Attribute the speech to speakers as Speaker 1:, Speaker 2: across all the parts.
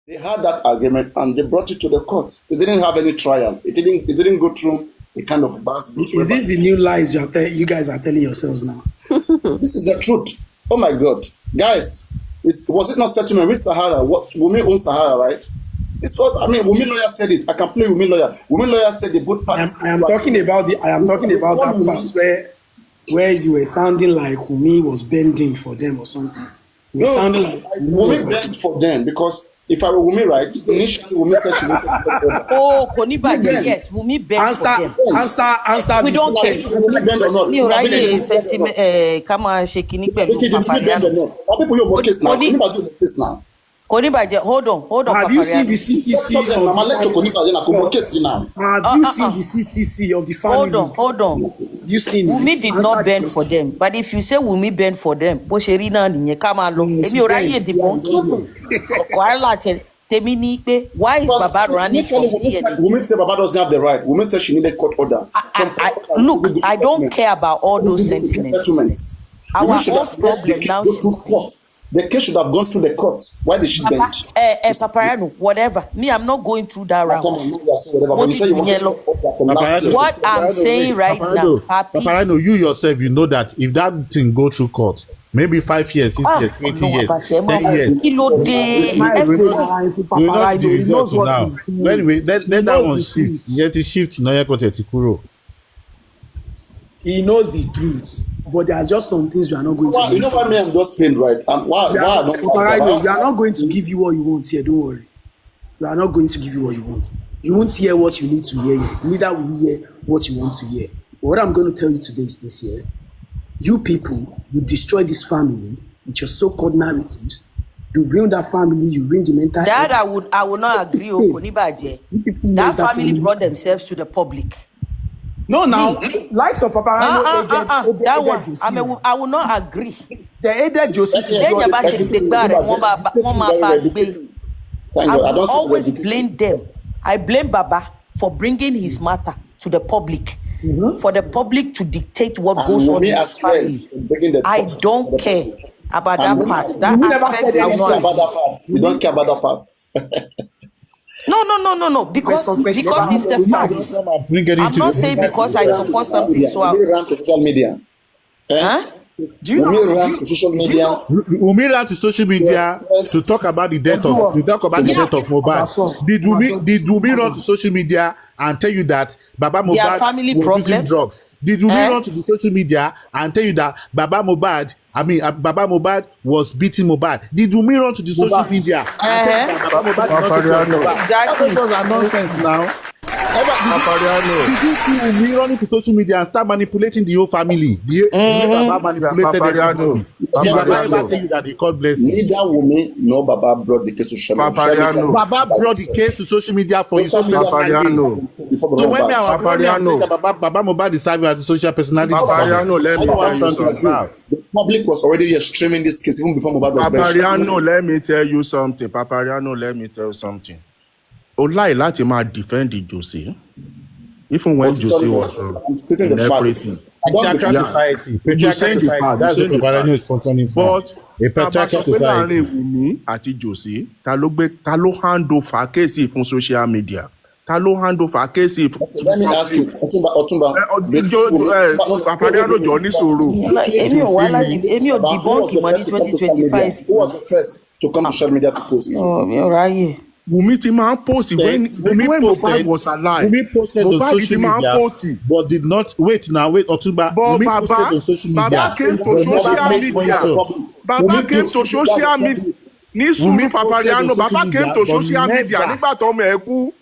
Speaker 1: They had that agreement and they brought it to the court. They didn't have any trial. It didn't go through a kind of bus.
Speaker 2: Is this the new lies you guys are telling yourselves now?
Speaker 1: This is the truth. Oh my God. Guys, was it not settlement with Sahara? What Wumi owns Sahara, right? It's what I mean. Wumi lawyer said it. I can play Wumi lawyer. Wumi lawyer said the both parties.
Speaker 2: I am talking about that part where you were sounding like Wumi was bending for them or something. You were sounding like
Speaker 1: Wumi bent for them because if I were Wumi, right, initially Wumi said she wanted to
Speaker 3: oh, Konibaje, yes, Wumi bent for them.
Speaker 2: Answer.
Speaker 3: We don't care.
Speaker 1: Wumi bend or not.
Speaker 3: You right sentiment. Come on, shaking it.
Speaker 1: People you more case now. Konibaje more case now.
Speaker 3: Konibaje, hold on.
Speaker 2: Have you seen the CTC?
Speaker 1: Have
Speaker 2: you seen the CTC of the family?
Speaker 3: Hold on.
Speaker 2: You seen
Speaker 3: Wumi did not bend for them, but if you say Wumi bend for them, bó ṣe rí náà nìyẹn ká máa lọ. Èmi ò ráyè dìbọn kí. Wàhálà tẹ tèmi ní pé why is Baba running from DNA?
Speaker 1: Wumi said Baba doesn't have the right. Wumi said she needed court order.
Speaker 3: Look, I don't care about all those sentiments. Our whole problem now.
Speaker 1: The case should have gone through the court. Why did she bend?
Speaker 3: Paparaino, whatever. Me, I'm not going through that route. What I'm saying right now, Papi.
Speaker 4: Paparaino, you yourself, you know that if that thing go through court, maybe 5 years, 6 years, 20 years, 10 years. We will not the result now. But anyway, let that one shift. Yet it shift.
Speaker 2: He knows the truth, but there are just some things we are not going to.
Speaker 1: You know why me? I'm just pained, right? We are
Speaker 2: not going to give you what you want here. Don't worry. We are not going to give you what you want. You won't hear what you need to hear. Neither will you hear what you want to hear. But what I'm going to tell you today is this here. You people, you destroy this family with your so-called narratives. You ruin that family. You ruin the mental.
Speaker 3: That I would not agree. Konibaje. That family brought themselves to the public.
Speaker 2: No, now, likes of Paparaino
Speaker 3: that one, I will not agree.
Speaker 2: The aided Joseph.
Speaker 3: I will always blame them. I blame Baba for bringing his matter to the public, for the public to dictate what goes on in his family. I don't care about that part. That aspect, I will not.
Speaker 1: We don't care about that part.
Speaker 3: No. Because it's the facts. I'm not saying because I support something. So I
Speaker 1: ran to social media.
Speaker 4: Do you know? Wumi ran to social media to talk about the death of mohbad. Did Wumi run to social media and tell you that Baba Mohbad was using drugs? Did Wumi run to the social media and tell you that Baba Mohbad was beating Mohbad? Did Wumi run to the social media? Baba Mohbad that was a nonsense now. Did you see Wumi running to social media and start manipulating the whole family? Baba manipulated everybody. That they called blessing.
Speaker 1: Neither Wumi nor Baba brought the case to social media.
Speaker 4: Baba brought the case to social media for his social media. So when Baba Mohbad is serving as a social personality,
Speaker 1: the public was already streaming this case even before Mohbad was mentioned.
Speaker 5: Paparaino, let me tell you something. Olai láti máa defend Jose, even when Jose was in everything.
Speaker 4: You're saying the fact. That's what Paparaino is contending for.
Speaker 5: But Papa láàrin Wumi àti Jose, ta ló hand over kéèsì fún social media? Ta ló hand over kéèsì fún?
Speaker 1: Let me ask you, Otumba.
Speaker 5: Paparaino jọ ní sọ̀rọ̀.
Speaker 3: Èmi ò dìbọn kì mọ́ ní 2025.
Speaker 1: Who was the first to come to social media to post?
Speaker 3: Mi ò ráyè.
Speaker 5: Wumi ti máa ń post when Mohbad was alive.
Speaker 4: Wumi posted on social media, but did not wait, Otumba.
Speaker 5: But Baba came to social media. Baba came to social media. Ní sùúrù Paparaino, Baba came to social media nígbà tó ọmọ ẹ̀ kú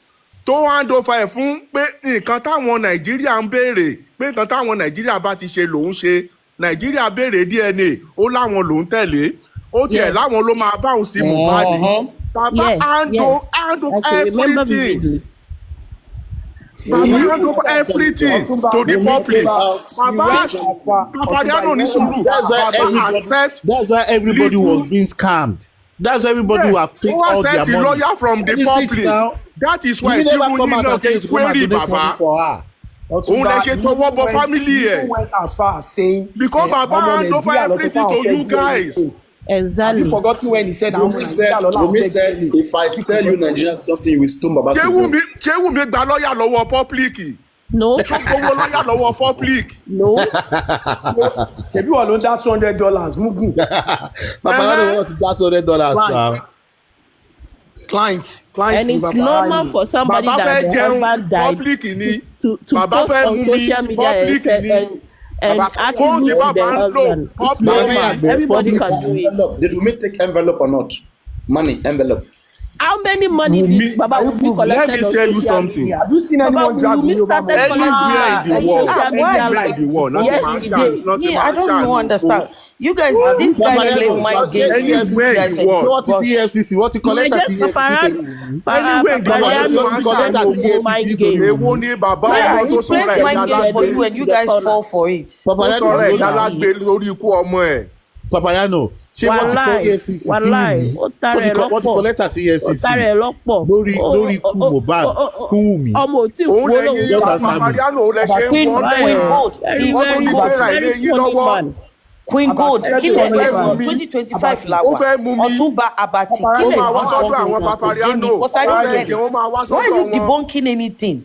Speaker 5: tó hand over ẹ̀ fún pé nǹkan táwọn Nàìjíríà ń béèrè pé nǹkan táwọn Nàìjíríà bá ti ṣe lòun ṣe. Nàìjíríà béèrè DNA ó láwọn lòun tẹ̀lé ó tiẹ̀ láwọn ló máa bá òun sí Mohbad. Baba handle everything. Baba handle everything to the public. Paparaino ní sùúrù. Baba accept.
Speaker 4: That's why everybody was being scammed. That's why everybody who have paid all their money.
Speaker 5: Who accept the lawyer from the public? That is why Tinubu náà ṣe query Baba. Òun lè ṣe tọwọ́ bọ family ẹ̀.
Speaker 2: Went as far as saying
Speaker 5: because Baba hand over everything to you guys.
Speaker 2: Have you forgotten when he said,
Speaker 1: Wumi said, if I tell you Nigerians something, you will stone Baba to death.
Speaker 5: Ṣé Wumi gba lọ́yà lọ́wọ́ public?
Speaker 2: No.
Speaker 5: Ṣó gbowó lọ́yà lọ́wọ́ public?
Speaker 2: No. Ṣebí wọ́n ló ń dá $200 mugun.
Speaker 4: Paparaino wants to dá $200 now.
Speaker 2: Clients.
Speaker 6: And it's normal for somebody
Speaker 5: Baba
Speaker 6: that the husband died to post on social media and attribute the husband. It's normal. Everybody can do it.
Speaker 1: Did we take envelope or not? Money, envelope.
Speaker 6: How many money did Baba Wumi collected?
Speaker 5: Let me tell you something.
Speaker 2: Have you seen anyone drag me over my
Speaker 5: Anywhere in the world,
Speaker 3: yesterday. I don't understand. You guys, this guy play my game.
Speaker 5: Anywhere in the world.
Speaker 4: What is EFCC? What you collect at EFCC?
Speaker 5: Anywhere in the world,
Speaker 6: my game.
Speaker 5: Èwo ni bàbá
Speaker 3: Yeah,
Speaker 5: ọmọ
Speaker 3: he
Speaker 5: tó
Speaker 3: plays
Speaker 5: sọ̀rọ̀
Speaker 3: my game for you and you guys fall for it.
Speaker 5: Tó sọ̀rọ̀ ẹ̀ dálágbé lórí ikú ọmọ ẹ̀.
Speaker 4: Paparaino, ṣé wọ́n ti kọ́ EFCC sí
Speaker 6: wàláì
Speaker 4: Wùmí?
Speaker 6: ó tara ẹ̀ lọ́pọ̀
Speaker 4: Wọ́n ti collect at EFCC.
Speaker 6: ó tara ẹ̀ lọ́pọ̀
Speaker 4: lórí ikú Mohbad fún Wùmí.
Speaker 6: ọmọ ò tí ì kú
Speaker 5: Òun lè
Speaker 6: olóhùn
Speaker 5: yí Paparaino lè ṣe
Speaker 3: Queen
Speaker 5: ń wọ́n
Speaker 3: Queen Gold.
Speaker 5: Wọ́n tún ní fẹ́ràn ilé yín lọ́wọ́.
Speaker 3: Queen Gold kí lè dé fún
Speaker 5: Mumi.
Speaker 3: 2025 la
Speaker 5: Ó
Speaker 3: wà
Speaker 5: fẹ́ mú mi.
Speaker 3: Ọ̀túnba Abati kí
Speaker 5: Ó
Speaker 3: lè
Speaker 5: máa wá
Speaker 3: dé
Speaker 5: sọ́dọ̀ àwọn Paparaino.
Speaker 3: because I don't
Speaker 5: Ó
Speaker 3: get
Speaker 5: fẹ́ ó máa wá
Speaker 3: it. Why are
Speaker 5: sọ́dọ̀
Speaker 3: you
Speaker 5: wọn.
Speaker 3: debunking anything?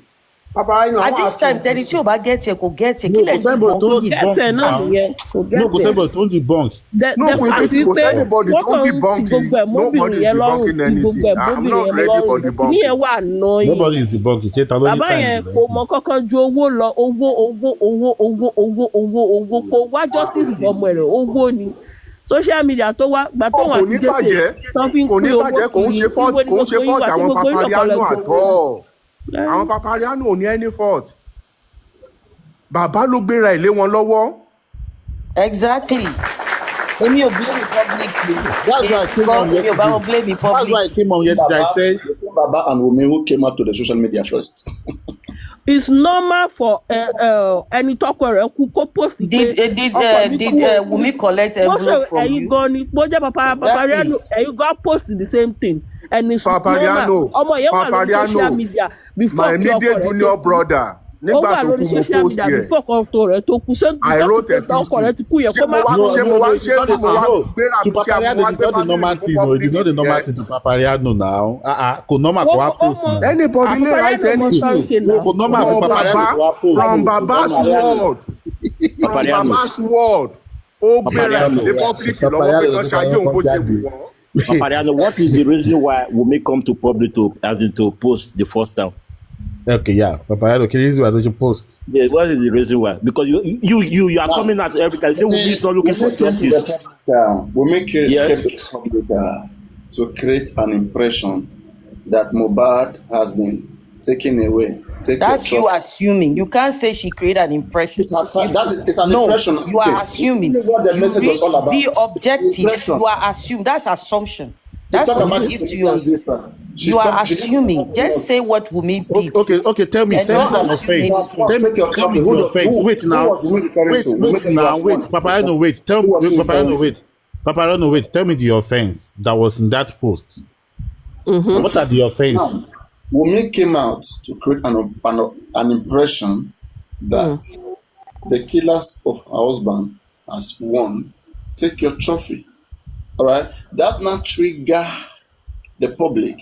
Speaker 2: Paparaino,
Speaker 3: At this time tẹni tí o bá get it kò get it kí lè
Speaker 4: Kò
Speaker 6: kò gẹ́tẹ̀ náà nìyẹn kò
Speaker 4: No, kò
Speaker 6: gẹ́tẹ̀
Speaker 4: sẹ́bọ̀ tó ń debunk.
Speaker 5: No,
Speaker 6: the
Speaker 5: we
Speaker 6: fact
Speaker 5: don't
Speaker 6: is
Speaker 5: go
Speaker 6: pé
Speaker 5: anybody
Speaker 6: wọ́n
Speaker 5: don't
Speaker 6: kàn
Speaker 5: debunk
Speaker 6: ti gbogbo ẹ̀
Speaker 5: it.
Speaker 6: mọ́bìnrin
Speaker 5: Nobody
Speaker 6: yẹn lọ́rùn
Speaker 5: debunking
Speaker 6: ti gbogbo
Speaker 5: anything.
Speaker 6: ẹ̀
Speaker 5: I'm
Speaker 6: mọ́bìnrin
Speaker 5: not
Speaker 6: yẹn
Speaker 5: ready for
Speaker 6: lọ́rùn
Speaker 5: debunking.
Speaker 6: ní ẹ̀ wà ná
Speaker 4: Nobody
Speaker 6: yìí
Speaker 4: is debunking. Ṣé ta ló ní
Speaker 6: bàbá
Speaker 4: time?
Speaker 6: yẹn kò mọ kankan ju owó lọ owó kò wá justice fọmọ rẹ̀ owó ni social media tó wá gbà tó wà
Speaker 5: Kò
Speaker 6: ti
Speaker 5: ní
Speaker 6: jẹ́sẹ̀
Speaker 5: bàjẹ́.
Speaker 6: tó fi ń
Speaker 5: Kò ní
Speaker 6: pín owó
Speaker 5: bàjẹ́ kò ń ṣe fault àwọn Paparaino àtọ́. Àwọn Paparaino ò ní any fault. Bàbá ló gbéra ilé wọn lọ́wọ́.
Speaker 3: Exactly. Èmi ò blame the public.
Speaker 4: That's why I came on
Speaker 3: Èmi ò bá wọn blame the
Speaker 4: That's why I
Speaker 3: public.
Speaker 4: came on yesterday. I said,
Speaker 1: Baba and Wumi who came out to the social media first.
Speaker 6: it's normal for ẹni tọkọ rẹ̀ kú kó post pé
Speaker 3: Did Wumi collect envelope from
Speaker 6: ẹ̀yin
Speaker 3: you?
Speaker 6: gan ni bó jẹ́ Paparaino ẹ̀yin gan post the same thing and it's normal
Speaker 5: Paparaino,
Speaker 6: ọmọ yẹn wà lórí social media before
Speaker 5: my
Speaker 6: kí ọkọ
Speaker 5: immediate
Speaker 6: rẹ̀
Speaker 5: junior
Speaker 6: tó
Speaker 5: brother.
Speaker 6: ó
Speaker 5: Nígbà
Speaker 6: wà
Speaker 5: tó
Speaker 6: lórí
Speaker 5: kú mo
Speaker 6: social
Speaker 5: post
Speaker 6: media
Speaker 5: yẹ.
Speaker 6: before ọkọ rẹ̀ tó kú
Speaker 5: I wrote a
Speaker 6: ọkọ rẹ̀ ti kú yẹ kó má
Speaker 5: No,
Speaker 4: no,
Speaker 5: mo wá
Speaker 4: it's not the
Speaker 5: gbéra
Speaker 4: to Paparaino. It's not the normal thing. No, it is not the normal thing to Paparaino now. Kò normal kò wá post now.
Speaker 5: Anybody lè write anything.
Speaker 4: Kò normal kò Paparaino kò wá post.
Speaker 5: From Baba's word. From Baba's word. Ó gbéra ilé public lọ́wọ́ pé kan ṣayé òun bó ṣe wù wọ́n.
Speaker 7: Paparaino, what is the reason why Wumi come to public to post the first time?
Speaker 4: Okay, yeah. Paparaino, can you use what you post?
Speaker 7: Yeah, what is the reason why? Because you are coming out every time. Say Wumi is not looking for justice.
Speaker 1: Wumi came
Speaker 7: Yes.
Speaker 1: to the public to create an impression that Mohbad has been taken away.
Speaker 3: That's you assuming. You can't say she created an impression.
Speaker 1: It's an
Speaker 3: No,
Speaker 1: impression.
Speaker 3: you are assuming.
Speaker 1: This is what the message was all about.
Speaker 3: Be objective.
Speaker 1: Impression.
Speaker 3: You are assuming. That's assumption. That's
Speaker 1: Talk
Speaker 3: what
Speaker 1: about
Speaker 3: you give to your. You are assuming. Just say what Wumi did.
Speaker 4: Okay. Tell me
Speaker 3: And
Speaker 4: your
Speaker 3: not
Speaker 4: face.
Speaker 3: assuming.
Speaker 4: Tell me your face. Wait now. Wait. Paparaino, wait. Tell me, Paparaino, wait. Tell me the offense that was in that post. Mm-hmm. What are the offense?
Speaker 1: Now, Wumi came out to create an impression that the killers of her husband has won. Take your trophy. All right. That now trigger the public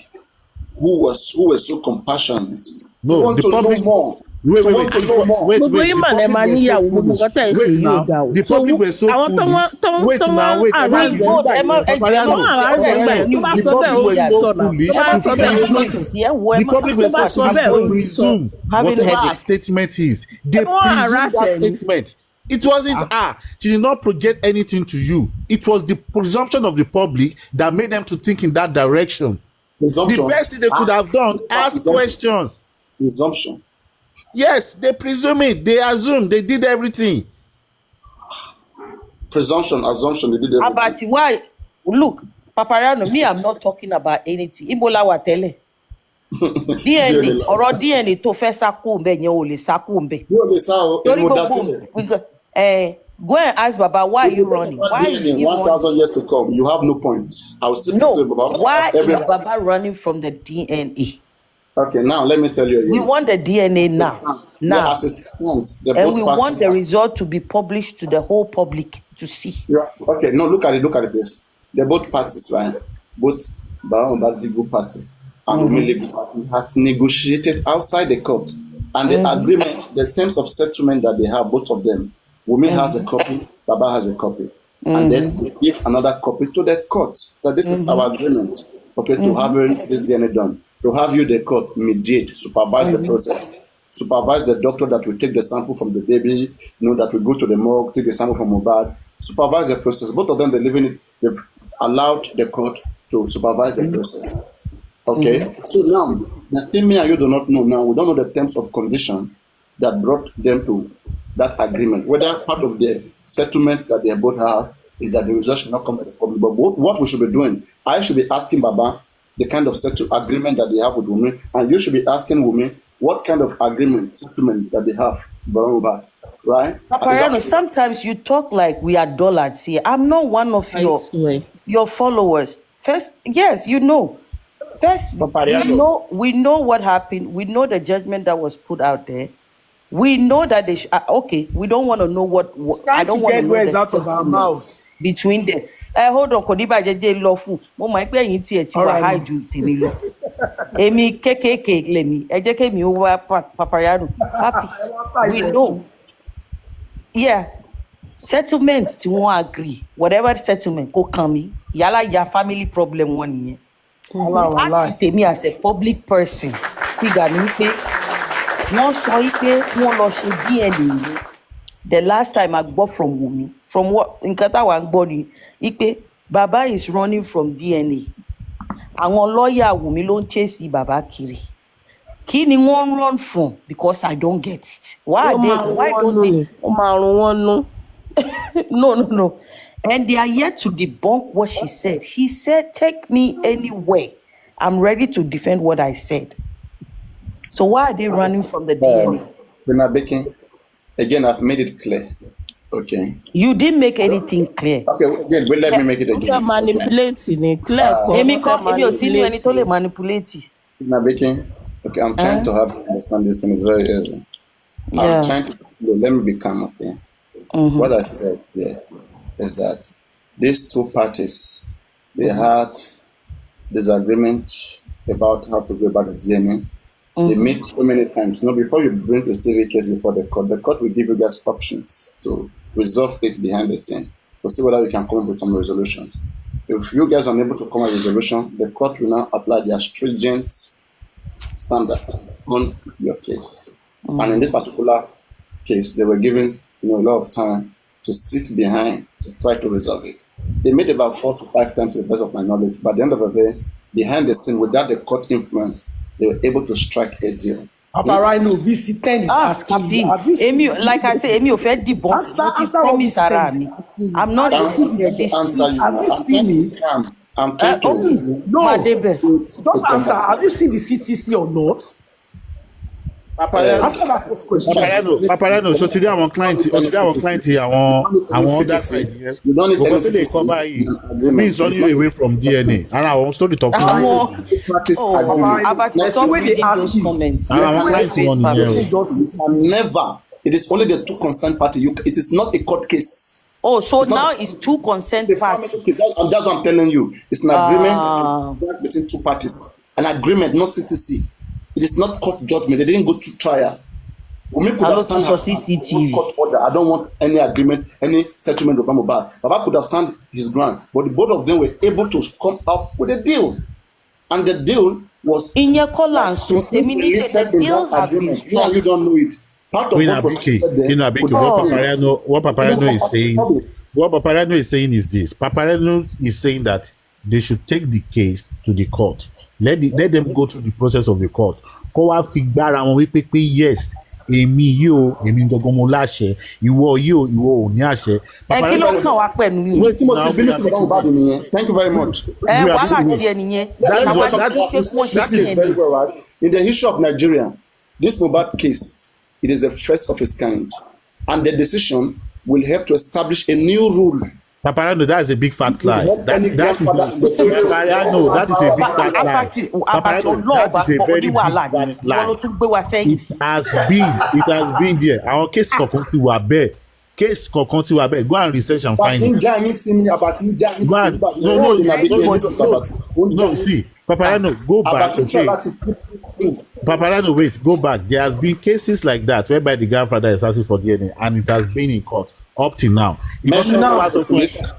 Speaker 1: who were so compassionate.
Speaker 4: No,
Speaker 1: to want
Speaker 4: the
Speaker 1: to
Speaker 4: public.
Speaker 1: know more.
Speaker 4: Wait.
Speaker 6: gbogbo yín mà lẹ́ máa níyàwó gbogbo nǹkan tẹ̀ ń ṣe yìí ò dà o
Speaker 4: The public were so
Speaker 6: àwọn tó wọ́n
Speaker 4: foolish. Wait now.
Speaker 6: àrùn
Speaker 3: Queen Gold, ẹ má- ẹ-
Speaker 4: Paparaino,
Speaker 3: ẹ má-
Speaker 6: Paparaino, tó bá
Speaker 4: the
Speaker 6: sọ bẹ́ẹ̀ ó
Speaker 4: public
Speaker 6: yà
Speaker 4: were so
Speaker 6: sọ̀nà
Speaker 4: foolish
Speaker 6: tó bá
Speaker 4: to
Speaker 6: sọ bẹ́ẹ̀ ó
Speaker 4: presume.
Speaker 3: Yeah,
Speaker 4: The public
Speaker 6: tó
Speaker 4: were
Speaker 6: bá
Speaker 4: so
Speaker 6: sọ bẹ́ẹ̀ ó
Speaker 4: foolish to
Speaker 6: ní sọ
Speaker 4: presume
Speaker 3: Having
Speaker 4: whatever
Speaker 3: headache.
Speaker 4: her statement is. They
Speaker 6: wọ́n
Speaker 4: presume
Speaker 6: harass
Speaker 4: that
Speaker 6: ẹ̀ ni.
Speaker 4: statement. It wasn't her. She did not project anything to you. It was the presumption of the public that made them to think in that direction.
Speaker 1: Presumption.
Speaker 4: The best thing they could have done, ask
Speaker 1: Presumption.
Speaker 4: questions.
Speaker 1: Presumption.
Speaker 4: Yes, they presume it. They assume. They did everything.
Speaker 1: Presumption, assumption, they did everything.
Speaker 3: Abati, why? Look, Paparaino, me, I'm not talking about anything. Ibola wa tẹ́lẹ̀. DNA, ọ̀rọ̀ DNA tó fẹ́ sákò ńbẹ̀ yẹn ò lè sákò ńbẹ̀.
Speaker 1: Yóò lè sá o,
Speaker 3: Torí
Speaker 1: èmi ò dá
Speaker 3: gbogbo
Speaker 1: sílẹ̀.
Speaker 3: go and ask Baba, why are you running? Why is he
Speaker 1: In 1,000
Speaker 3: running?
Speaker 1: years to come, you have no point. I will still
Speaker 3: No,
Speaker 1: tell Baba.
Speaker 3: why is Baba running from the DNA?
Speaker 1: Okay, now let me tell you again.
Speaker 3: We want the DNA now.
Speaker 1: Yeah, as it stands, the
Speaker 3: And
Speaker 1: both
Speaker 3: we
Speaker 1: parties
Speaker 3: want the
Speaker 1: has-
Speaker 3: result to be published to the whole public to see.
Speaker 1: Yeah. Okay, no, look at it, this. the both parties, right? Both Mohbad legal party and Wunmi legal party has negotiated outside the court. And the agreement, the terms of settlement that they have, both of them, Wunmi has a copy, Baba has a copy. And then we give another copy to the court. That this is our agreement, okay, to have this DNA done. To have you, the court, mediate, supervise the process, supervise the doctor that will take the sample from the baby, that will go to the morgue, take the sample from Mohbad, supervise the process. Both of them, they've allowed the court to supervise the process. Okay, so now, the thing me and you do not know now, we don't know the terms of condition that brought them to that agreement. Whether part of the settlement that they both have is that the result should not come to the public. But what we should be doing, I should be asking Baba the kind of agreement that they have with Wunmi, and you should be asking Wunmi what kind of settlement that they have with Mohbad, right?
Speaker 3: Paparaino, sometimes you talk like we are dullards here. I'm not one of your followers. First, yes, you know. First, we know what happened. We know the judgment that was put out there. We know that they okay. We don't want to know what I don't want to know the out of our mouths between them. Hold on, Kodiba JJ lawful. Mo my pe yin ti e ti wa high ju tèmi lọ. Èmi kekeke lemi. Ẹ jẹ́ ke mi o wa Paparaino. Happy. We know. Yeah. Settlement tí wọ́n agree. Whatever settlement kó kàn mí. Yálà ya family problem wọn nìyẹn. Láti tèmi as a public person, figure ní pé wọ́n sọ pé wọ́n lọ ṣe DNA. The last time I gbọ́ from Wunmi, from what nǹkan táwa ń gbọ́ ni pé Baba is running from DNA. Àwọn lọ́ọ̀yà Wunmi ló ń chase Baba kiri. Kí ni wọ́n run from? Because I don't get it. Why don't they? No. And they are yet to debunk what she said. She said, take me anywhere. I'm ready to defend what I said. So why are they running from the DNA?
Speaker 1: Benabekin, again, I've made it clear. Okay.
Speaker 3: You didn't make anything clear.
Speaker 1: Okay, again, let me make it again.
Speaker 6: Manipulating clear.
Speaker 3: Manipulate.
Speaker 1: Benabekin, okay, I'm trying to have understand this thing. It's very easy. I'm trying to let me be calm, okay? What I said here is that these two parties, they had disagreement about how to go about the DNA. They meet so many times. Before you bring the civil case before the court will give you guys options to resolve it behind the scene to see whether we can come up with some resolution. If you guys are unable to come up with a resolution, the court will now apply their stringent standard on your case. And in this particular case, they were given a lot of time to sit behind to try to resolve it. They made about 4 to 5 times to the best of my knowledge. But at the end of the day, behind the scene, without the court influence, they were able to strike a deal.
Speaker 2: Paparaino, VC10 is asking you.
Speaker 3: Like I say, Emi Ofe debunk. I'm not
Speaker 1: answer you.
Speaker 2: Have you seen it?
Speaker 1: I'm trying to.
Speaker 2: No. Just answer. Have you seen the CTC or not? Answer that first question.
Speaker 4: Paparaino, so today our client, àwọn other side here.
Speaker 1: You don't need
Speaker 4: any CTC. Means running away from DNA. And I want to talk about
Speaker 1: never. It is only the two consent party. It is not a court case.
Speaker 3: Oh, so now it's two consent parties.
Speaker 1: And that's what I'm telling you. It's an agreement between two parties. An agreement, not CTC. It is not court judgment. They didn't go to trial. Wunmi could have stand
Speaker 3: CCTV.
Speaker 1: Court order. I don't want any agreement, any settlement with Mohbad. Baba could have stand his ground, but the both of them were able to come up with a deal, and the deal was
Speaker 3: in your column. So
Speaker 1: the deal has been struck. Yeah, you don't know it. Part of what was said there.
Speaker 4: What Paparaino is saying is this. Paparaino is saying that they should take the case to the court. Let them go through the process of the court. Kó wá fi gbára wọn wípé pé yes, èmi gangan mo láṣẹ, ìwọ ò ní àṣẹ.
Speaker 3: Kí ló kàn wá pẹ̀lú yín?
Speaker 1: Wait, Timothy, bínú sí bàbá Mohbad nìyẹn. Thank you very much.
Speaker 3: Wàhálà tiẹ̀ nìyẹn.
Speaker 1: In the history of Nigeria, this Mohbad case, it is the first of its kind, and the decision will help to establish a new rule.
Speaker 4: Paparaino, that is a big fat lie. That is a big fat lie. It has been there. Our case kọ̀ọ̀kan ti wà bẹ́ẹ̀ case kankan ti wà bẹ́ẹ̀, go and research and find it. No, see, Paparano, go back. Okay. Paparano, wait, go back. There has been cases like that whereby the grandfather is asking for DNA and it has been in court up till now.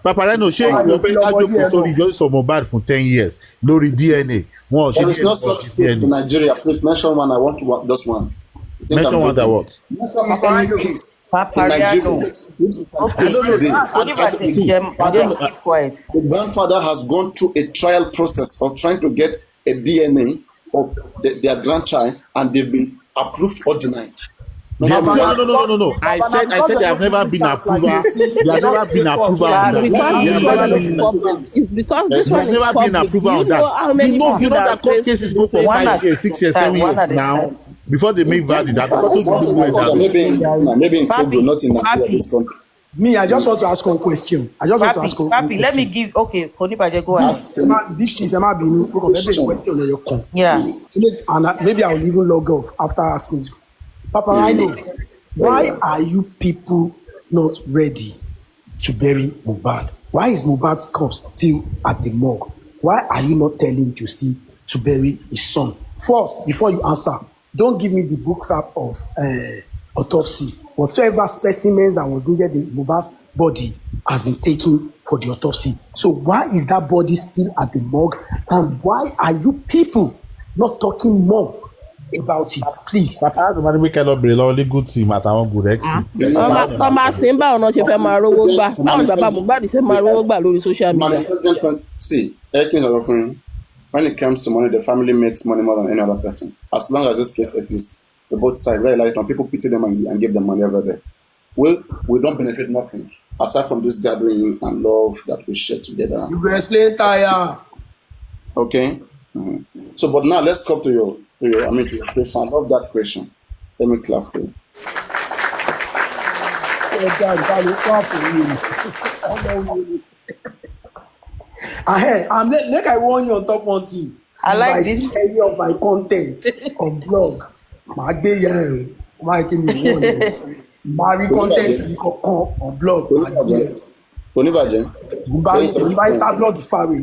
Speaker 4: Paparano, shey you fẹ́ lájọpọ̀ sórí ìjọ́sìn mohbad for 10 years lórí DNA.
Speaker 1: There is no such case in Nigeria. Please mention one. I want to just one.
Speaker 4: Mention one that what?
Speaker 1: Mention any case.
Speaker 3: Paparaino.
Speaker 1: The grandfather has gone through a trial process of trying to get a DNA of their grandchild, and they've been approved or denied.
Speaker 4: No. I said they have never been approved. They have never been approved on that.
Speaker 6: It's because this one is
Speaker 4: never been approved on that. You know that court cases go for 5 years, 6 years, 7 years now before they make valid.
Speaker 1: Maybe in Togo, not in this country.
Speaker 2: Me, I just want to ask one question.
Speaker 3: Papi, let me give. Okay, Konibaje, go ahead.
Speaker 2: This is Emma Binu. Question.
Speaker 3: Yeah.
Speaker 2: And maybe I'll even log off after asking. Paparaino, why are you people not ready to bury Mohbad? Why is Mohbad's corpse still at the morgue? Why are you not telling Josie to bury his son? First, before you answer, don't give me the book wrap of autopsy. Whatsoever specimens that was needed in Mohbad's body has been taken for the autopsy. So why is that body still at the morgue? And why are you people not talking more about it, please?
Speaker 4: We cannot be only good team àtàwọn good
Speaker 6: Thomas Simba ọ̀nà ṣe fẹ́ máa rówó gbà. Báwo bàbá Mohbad ṣe máa rówó gbà lórí social media?
Speaker 1: See, when it comes to money, the family makes money more than any other person. As long as this case exists, the both sides very like people pity them and give them money over there. We don't benefit nothing aside from this gathering and love that we share together.
Speaker 2: You will explain, Taya.
Speaker 1: Okay. Mm-hmm. So, but now let's come to your question. I love that question. Let me clap for you.
Speaker 2: Make I warn you on top one thing.
Speaker 3: I like this.
Speaker 2: If I see any of my content on blog, my content on blog.
Speaker 1: Oníbàjẹ́.
Speaker 2: Blog ìfàwé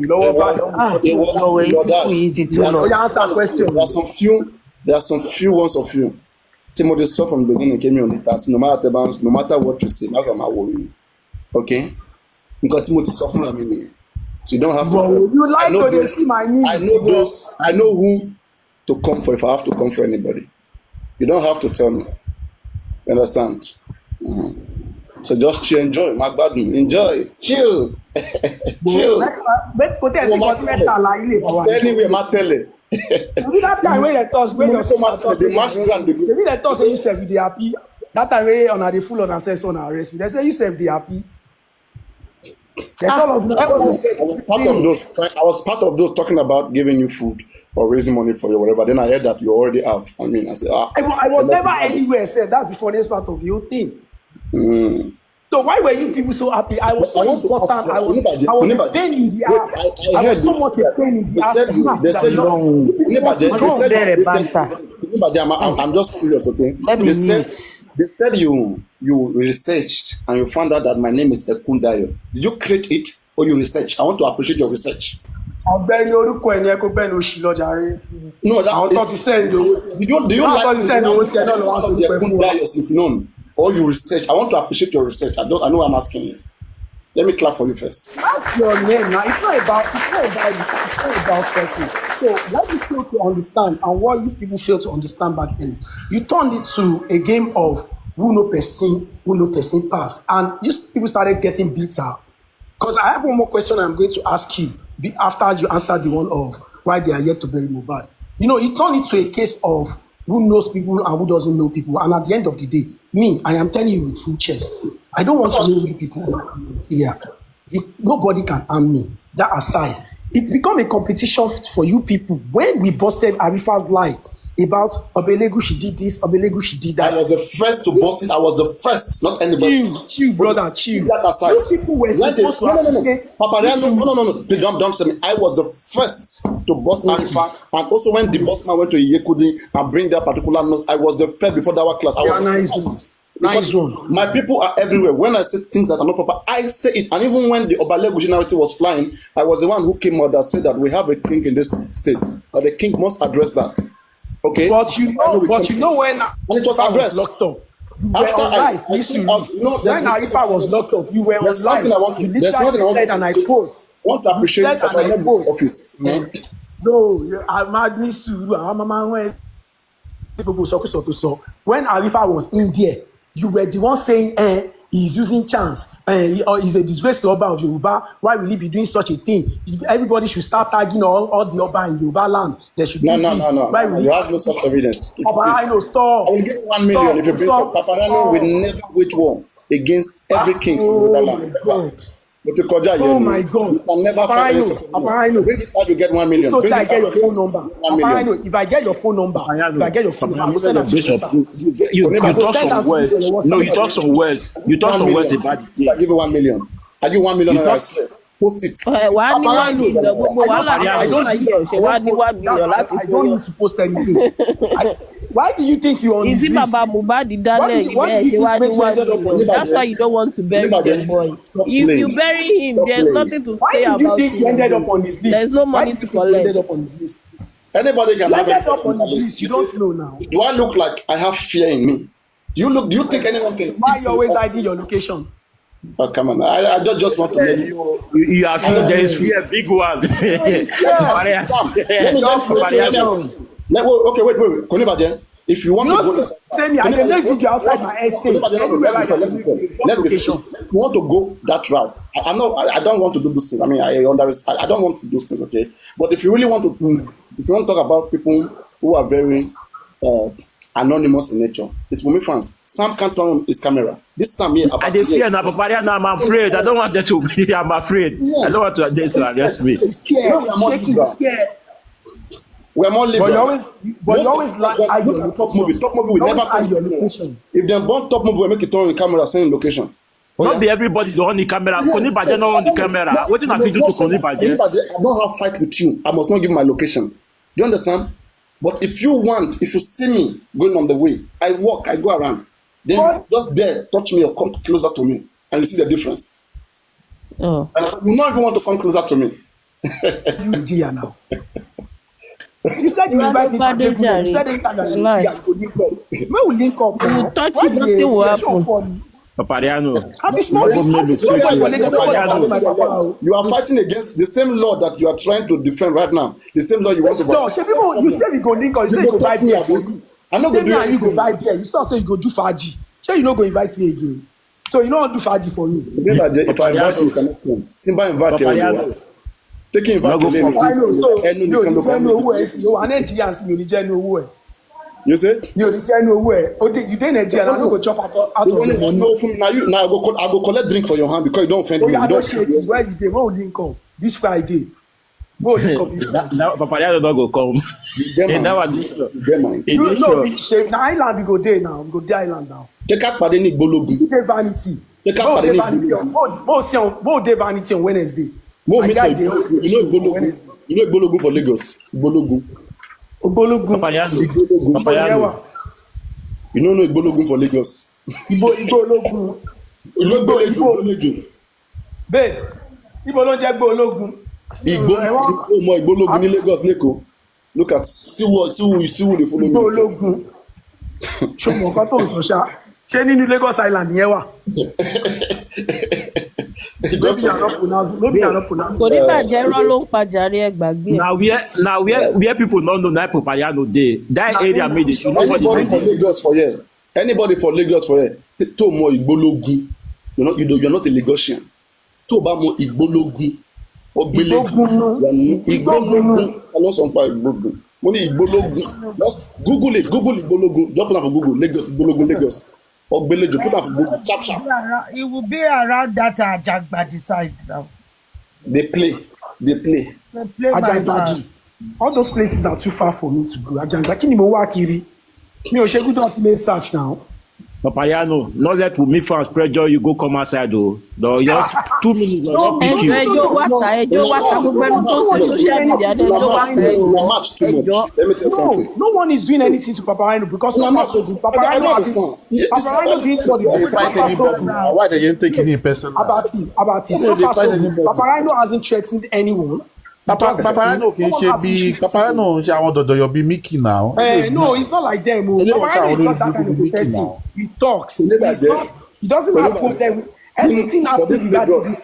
Speaker 1: There are some few ones of you. Timothy saw from the beginning came on the task. No matter what you say, okay? Because Timothy saw from the beginning. So you don't have to.
Speaker 2: You like to see my name.
Speaker 1: I know who to come for if I have to come for anybody. You don't have to tell me. You understand? Mm-hmm. So just chill, enjoy. Enjoy. Chill. Chill. Anyway, Matele.
Speaker 2: That time when they toss, when your sister toss, they toss say you self dey happy. That time when on the full on access on arrest, they say you self dey happy. That's all of them. I
Speaker 1: was part of those talking about giving you food or raising money for you, whatever. Then I heard that you're already out. I said,
Speaker 2: I was never anywhere. Said that's the funniest part of the whole thing.
Speaker 1: Mm.
Speaker 2: So why were you people so happy? I was so important. I was a pain in the ass. I was so much a pain in the ass.
Speaker 1: I'm just curious, okay? They said you researched and you found out that my name is Ekundayo. Did you create it or you research? I want to appreciate your research.
Speaker 2: No, that
Speaker 1: do you like if known or you research? I want to appreciate your research. I know I'm asking you. Let me clap for you first.
Speaker 2: That's your name now. It's not about something. So what you fail to understand and what you people fail to understand back then, you turned it to a game of who no person pass. And you people started getting bitter. Because I have one more question I'm going to ask you after you answer the one of why they are yet to bury Mohbad. You know, it turned it to a case of who knows people and who doesn't know people. And at the end of the day, I am telling you with full chest, I don't want to know who people here. Nobody can harm me. That aside, it become a competition for you people. When we busted Arifa's lie about Obelegu, she did this, Obelegu, she did that.
Speaker 1: I was the first to bust it. I was the first, not anybody.
Speaker 2: Chill, brother, chill.
Speaker 1: That aside.
Speaker 2: You people were supposed to appreciate.
Speaker 1: No. Don't say me. I was the first to bust Arifa. And also when the boss man went to Yekudi and bring that particular nose, I was the first before that class. I was the first. Because my people are everywhere. When I say things that are not proper, I say it. And even when the Obalegushi narrative was flying, I was the one who came out that said that we have a king in this state, that the king must address that. Okay?
Speaker 2: But you know when
Speaker 1: and it was addressed.
Speaker 2: Locked up. You were on live. When Arifa was locked up, you were on live. You literally said, and I quote,
Speaker 1: I want to appreciate the office.
Speaker 2: No, I'm madly sued. When Arifa was in there, you were the one saying, he's using chance, he's a disgrace to Oba of Yoruba. Why will he be doing such a thing? Everybody should start tagging all the Oba in Yoruba land. There should be
Speaker 1: no. You have no such evidence.
Speaker 2: Paparaino, stop.
Speaker 1: I will give you 1 million if you bring for Paparaino will never wage war against every king from Yoruba land.
Speaker 2: Oh my God!
Speaker 1: You can never find
Speaker 2: Paparaino.
Speaker 1: Bring it out, you get 1 million.
Speaker 2: So I get your phone number. Paparaino, if I get your phone number, I will send that to you.
Speaker 7: You talk some words. No, you talk some words. You talk some words about it.
Speaker 1: I give you 1 million. I give 1 million. Post it.
Speaker 2: I don't need to post anything. Why do you think you're on this list?
Speaker 6: That's why you don't want to bury the boy. If you bury him, there's nothing to say about him.
Speaker 2: Why do you think you ended up on this list?
Speaker 6: There's no money to collect.
Speaker 1: Anybody can have
Speaker 2: it on this list. You don't know now.
Speaker 1: Do I look like I have fear in me? Do you think anyone can?
Speaker 2: Why are you always hiding your location?
Speaker 1: Oh, come on. I just want to let
Speaker 7: you are fear. There is fear, big one.
Speaker 1: Okay, wait. Konibade, if you want to go,
Speaker 2: send me. I can make video outside my estate.
Speaker 1: Let's if you want to go that route, I don't want to do those things. I mean, I don't want to do things. Okay, but if you really want to, if you want to talk about people who are very anonymous in nature, it will be France. Sam can't turn on his camera. This Sam here.
Speaker 7: I dey fear na Paparia now. I'm afraid. I don't want them to be. I'm afraid. Yeah. I don't want them to arrest me.
Speaker 2: Scared.
Speaker 1: We are more liberal.
Speaker 2: But you always like
Speaker 1: top movie. Top movie will never
Speaker 2: hide your location.
Speaker 1: If they born top movie, we make it turn on the camera saying location.
Speaker 7: Not be everybody on the camera. Konibade not on the camera. What do you do to Konibade?
Speaker 1: I don't have fight with you. I must not give my location. You understand? But if you see me going on the way, I walk, I go around. Then just there, touch me or come closer to me, and you see the difference.
Speaker 6: Oh.
Speaker 1: And I said, you don't even want to come closer to me.
Speaker 2: You now. You said you invite me to Japan. You said anytime that you link up. When we link up,
Speaker 6: you touch it, nothing will happen.
Speaker 7: Papariano.
Speaker 1: You are fighting against the same law that you are trying to defend right now. The same law you want to buy.
Speaker 2: No, people, you say we go link up. You say you go buy beer for you. I'm not going to do you go buy beer. You start saying you go do faji. Sure, you not go invite me again. So you don't do faji for me.
Speaker 1: If I invite you, you cannot come. Timba invite you. Taking invite you.
Speaker 2: I know. So you don't know where you are Nigerian. You don't know where.
Speaker 1: You say?
Speaker 2: You don't know where. Oh, you dey Nigeria. I no go chop out of the money.
Speaker 1: Now I go collect drink for your hand because you don't offend me.
Speaker 2: I don't shake you. Where you dey? Where we link up this Friday? Where we link up this Friday?
Speaker 7: Now Papariano don't go come.
Speaker 2: No, shake. Na island we go there now. We go there island now.
Speaker 1: Check out Pade ni Igbologun.
Speaker 2: You dey vanity.
Speaker 1: Check out Pade ni Igbologun.
Speaker 2: Mo dey vanity on Wednesday.
Speaker 1: Mo meet you know Igbologun for Lagos. Igbologun.
Speaker 7: Papariano.
Speaker 1: You don't know Igbologun for Lagos.
Speaker 2: Igbologun. Babe, Ibo ló ń jẹ́ Igbologun.
Speaker 1: Igbologun ní Lagos lẹ́kọ̀ọ́. Look at see who dey follow me.
Speaker 2: Igbologun. Ṣé mo nǹkan tó ń sọ ṣá? Ṣé nínú Lagos Island yẹn wà? Maybe I don't pronounce.
Speaker 6: Kò ní bàjẹ́ irọ́ ló ń pa jàre ẹ gbàgbé.
Speaker 7: Now where people don't know that Papariano dey. That area made it.
Speaker 1: Anybody for Lagos for here. Tó mọ Igbologun. You're not a Lagosian. Tó bá mọ Igbologun. Igbologun. I know some part Igbologun. Mo ní Igbologun. Just Google it. Igbologun. Just put am for Google. Lagos, Igbologun, Lagos. Ogbelejo, put am for Google. Sharp.
Speaker 8: It will be around that Ajagbadi side now.
Speaker 1: They play.
Speaker 2: Ajagbadi. All those places are too far for me to go. Ajagbadi. Kí ni mo wá kiri? Mi ò ṣe good ultimate search now.
Speaker 7: Papayano, not let me fans pressure you go come outside though. The just 2 minutes
Speaker 2: No,
Speaker 7: not pick you.
Speaker 6: ẹjọ́ wáta gbogbo ẹnu tó ṣe social media dé ẹjọ́ wáta ẹjọ́.
Speaker 1: Let me tell you something.
Speaker 2: No one is doing anything to Paparaino because so far so good. Paparaino is doing for the
Speaker 4: Why they didn't take it personal?
Speaker 2: about it. So far so good. Paparaino hasn't threatened anyone.
Speaker 4: Paparaino kì í ṣe bí Paparaino ṣe àwọn dọ̀dọ̀yọ̀ bí Mickey now.
Speaker 2: No, it's not like them. Paparaino is not that kind of person. He talks. He doesn't have problem. Anything happening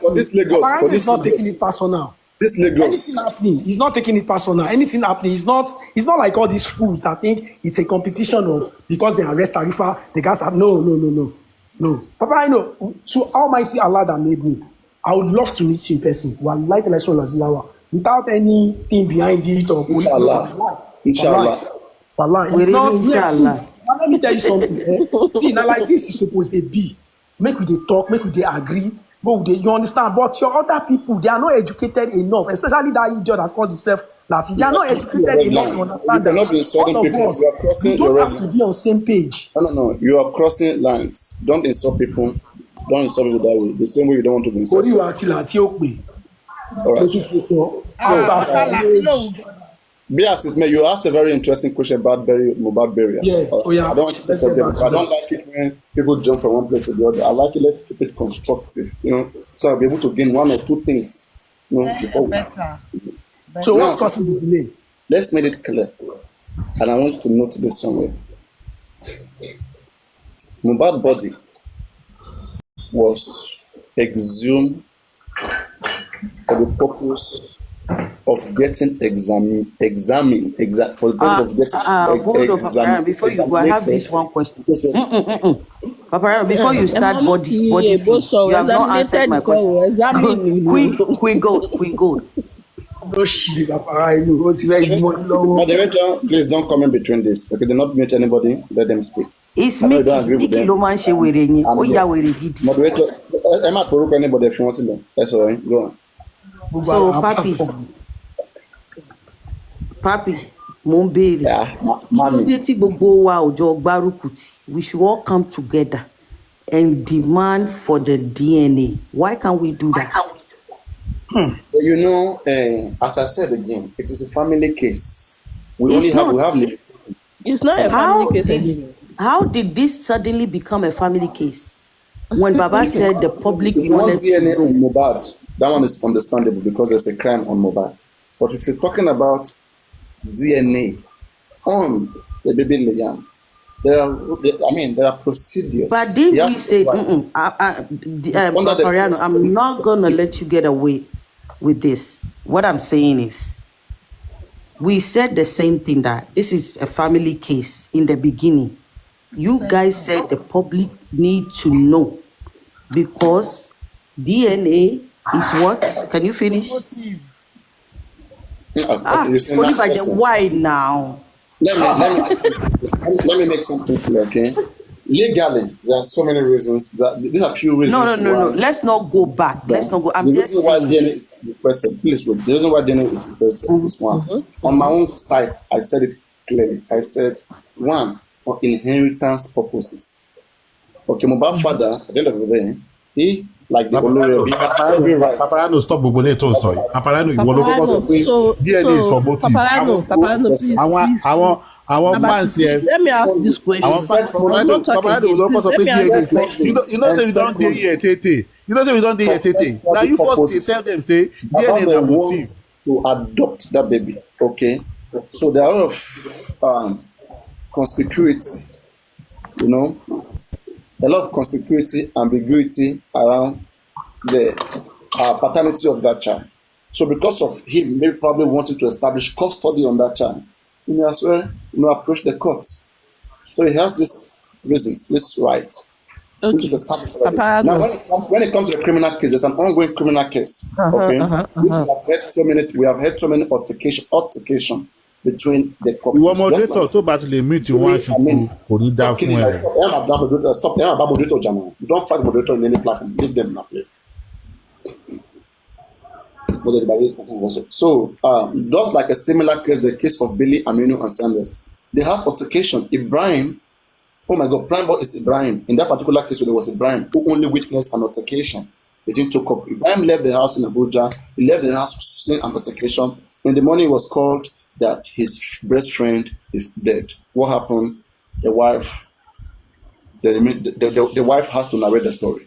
Speaker 2: for this Lagos, Paparaino is not taking it personal.
Speaker 1: This Lagos.
Speaker 2: Anything happening, he's not taking it personal. Anything happening, he's not like all these fools that think it's a competition of because they arrest Tarifa, the guys have no. Paparaino, to Almighty Allah that made me, I would love to meet you in person. Wallahi Lazilawa. Without anything behind it or
Speaker 1: Inshallah.
Speaker 2: It's not inshallah. Let me tell you something. See, now like this is supposed to be. Make we dey talk, make we dey agree, you understand? But your other people, they are not educated enough, especially that idiot that called himself Latin. They are not educated enough to understand that all of us, you don't have to be on the same page.
Speaker 1: No. You are crossing lines. Don't insult people. Don't insult people that way. The same way you don't want to be insulted. Be as it may, you asked a very interesting question about mohbad burial.
Speaker 2: Yeah.
Speaker 1: I don't want to forget it. I don't like it when people jump from one place to the other. I like it, let's keep it constructive, so I'll be able to gain one or two things.
Speaker 8: Better.
Speaker 2: So what's causing the delay?
Speaker 1: Let's make it clear. And I want you to note this somewhere. Mohbad body was exhumed for the purpose of getting examined for the purpose of getting
Speaker 3: before you go, I have this one question. Paparaino, before you start body you have not answered my question. Queen Gold.
Speaker 1: Moderator, please don't comment between this. Okay, do not mute anybody. Let them speak.
Speaker 3: It's Mickey ló máa ń ṣe wèrè yẹn, ó ya wèrè gidi.
Speaker 1: Moderator, I'm not porúkọ anybody if you want to know. That's all right. Go on.
Speaker 3: So papi mo ń béèrè lóde tí gbogbo wa ọjọ́ gbárùkù tí we should all come together and demand for the DNA. Why can't we do that?
Speaker 1: As I said again, it is a family case. We have
Speaker 6: it's not a family case anymore.
Speaker 3: How did this suddenly become a family case? When Baba said the public wanted
Speaker 1: DNA on mohbad, that one is understandable because there's a crime on mohbad. But if you're talking about DNA on the baby Liam, there are procedures.
Speaker 3: But didn't we say, Paparaino, I'm not gonna let you get away with this. What I'm saying is, we said the same thing, that this is a family case in the beginning. You guys said the public need to know because DNA is what? Can you finish? Why now?
Speaker 1: Let me make something clear, okay? Legally, there are so many reasons these are few reasons.
Speaker 3: No. Let's not go back. Let's not go. I'm
Speaker 1: the
Speaker 3: just
Speaker 1: reason why DNA is requested. Please look. The reason why DNA is requested is one. On my own side, I said it clearly. I said one, for inheritance purposes. Okay, mohbad father, at the end of the day, he like the Olori, he has every right.
Speaker 4: Paparaino, stop gbogbo tó sọ yìí. Paparaino ìwọ ló kọ́kọ́ sọ pé DNA is for both.
Speaker 6: Paparaino, please.
Speaker 4: Àwọn fans here.
Speaker 6: Let me ask this question.
Speaker 4: Paparaino ló kọ́kọ́ sọ pé DNA is for. You know say we don dey here tete. Now you first tell them say DNA na motive
Speaker 1: to adopt that baby. Okay, so there are a lot of conspicuity, a lot of conspicuity, ambiguity around the paternity of that child. So because of him, maybe probably wanting to establish custody on that child, he may as well, approach the court. So he has this reasons, this right, which is established already. Now, when it comes to a criminal case, there's an ongoing criminal case. We have had so many altercation between the couples.
Speaker 4: You are moderator, so bad to meet you want to put it down.
Speaker 1: Stop. You don't fight moderator in any platform. Leave them in a place. So, just like a similar case, the case of Billy, Aminu, and Sanders, they had altercation. Ibrahim Oh my God, Prime Boy is Ibrahim. In that particular case, there was Ibrahim who only witnessed an altercation between two couples. Ibrahim left the house in Abuja. He left the house seeing an altercation. In the morning, he was called that his best friend is dead. What happened? The wife has to narrate the story.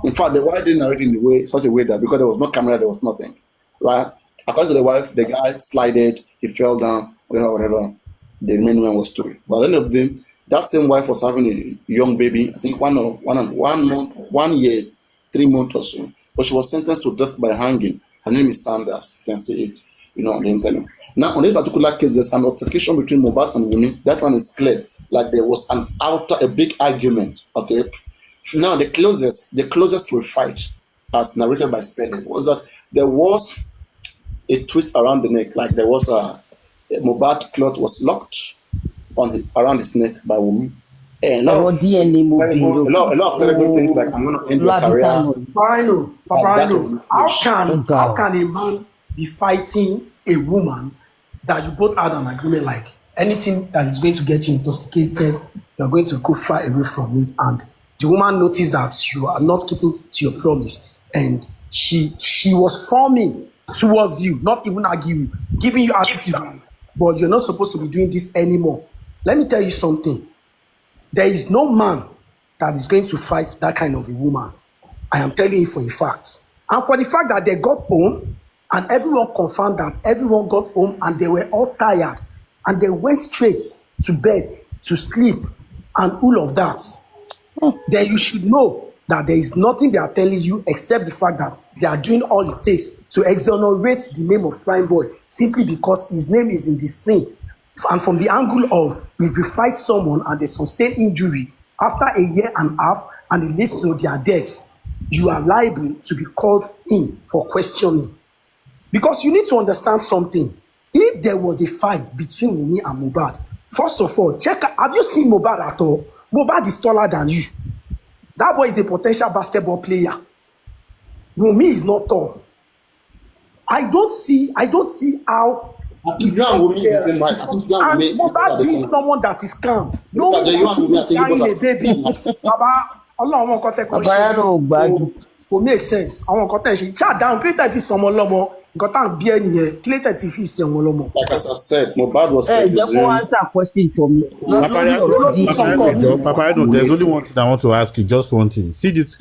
Speaker 1: In fact, the wife didn't narrate in such a way that because there was no camera, there was nothing. Right? According to the wife, the guy slided, he fell down, whatever. The remaining one was story. But at the end of the day, that same wife was having a young baby, I think 1 year, 3 months or so. But she was sentenced to death by hanging. Her name is Sanders. You can see it, on the internet. Now, on this particular case, there's an altercation between Mohbad and Wunmi. That one is clear. Like there was a big argument. Okay. Now the closest to a fight, as narrated by Spelling, was that there was a twist around the neck. Like there was a Mohbad cloth was locked around his neck by Wunmi. A lot of terrible things like I'm going to end your career.
Speaker 2: Paparaino, how can a man be fighting a woman that you both had an agreement like anything that is going to get you intoxicated, you're going to go far away from it, and the woman noticed that you are not keeping to your promise, and she was forming towards you, not even arguing, giving you attitude, but you're not supposed to be doing this anymore. Let me tell you something. There is no man that is going to fight that kind of a woman. I am telling you for a fact. And for the fact that they got home and everyone confirmed that everyone got home and they were all tired and they went straight to bed to sleep and all of that, then you should know that there is nothing they are telling you except the fact that they are doing all it takes to exonerate the name of Prime Boy simply because his name is in the scene. And from the angle of if you fight someone and they sustain injury after a year and a half and it leads to their death, you are liable to be called in for questioning. Because you need to understand something. If there was a fight between Wunmi and Mohbad, first of all, have you seen Mohbad at all? Mohbad is taller than you. That boy is a potential basketball player. Wunmi is not tall. I don't see how. And Mohbad being someone that is calm. No one is carrying a baby. Allah won't cut to make sense. I won't cut she chat down. Created if someone lomo. Got on be any created if he's someone lomo.
Speaker 1: Like as I said, Mohbad was
Speaker 6: just answer a question for me.
Speaker 4: Paparaino, there's only one thing I want to ask you. Just one thing. See this.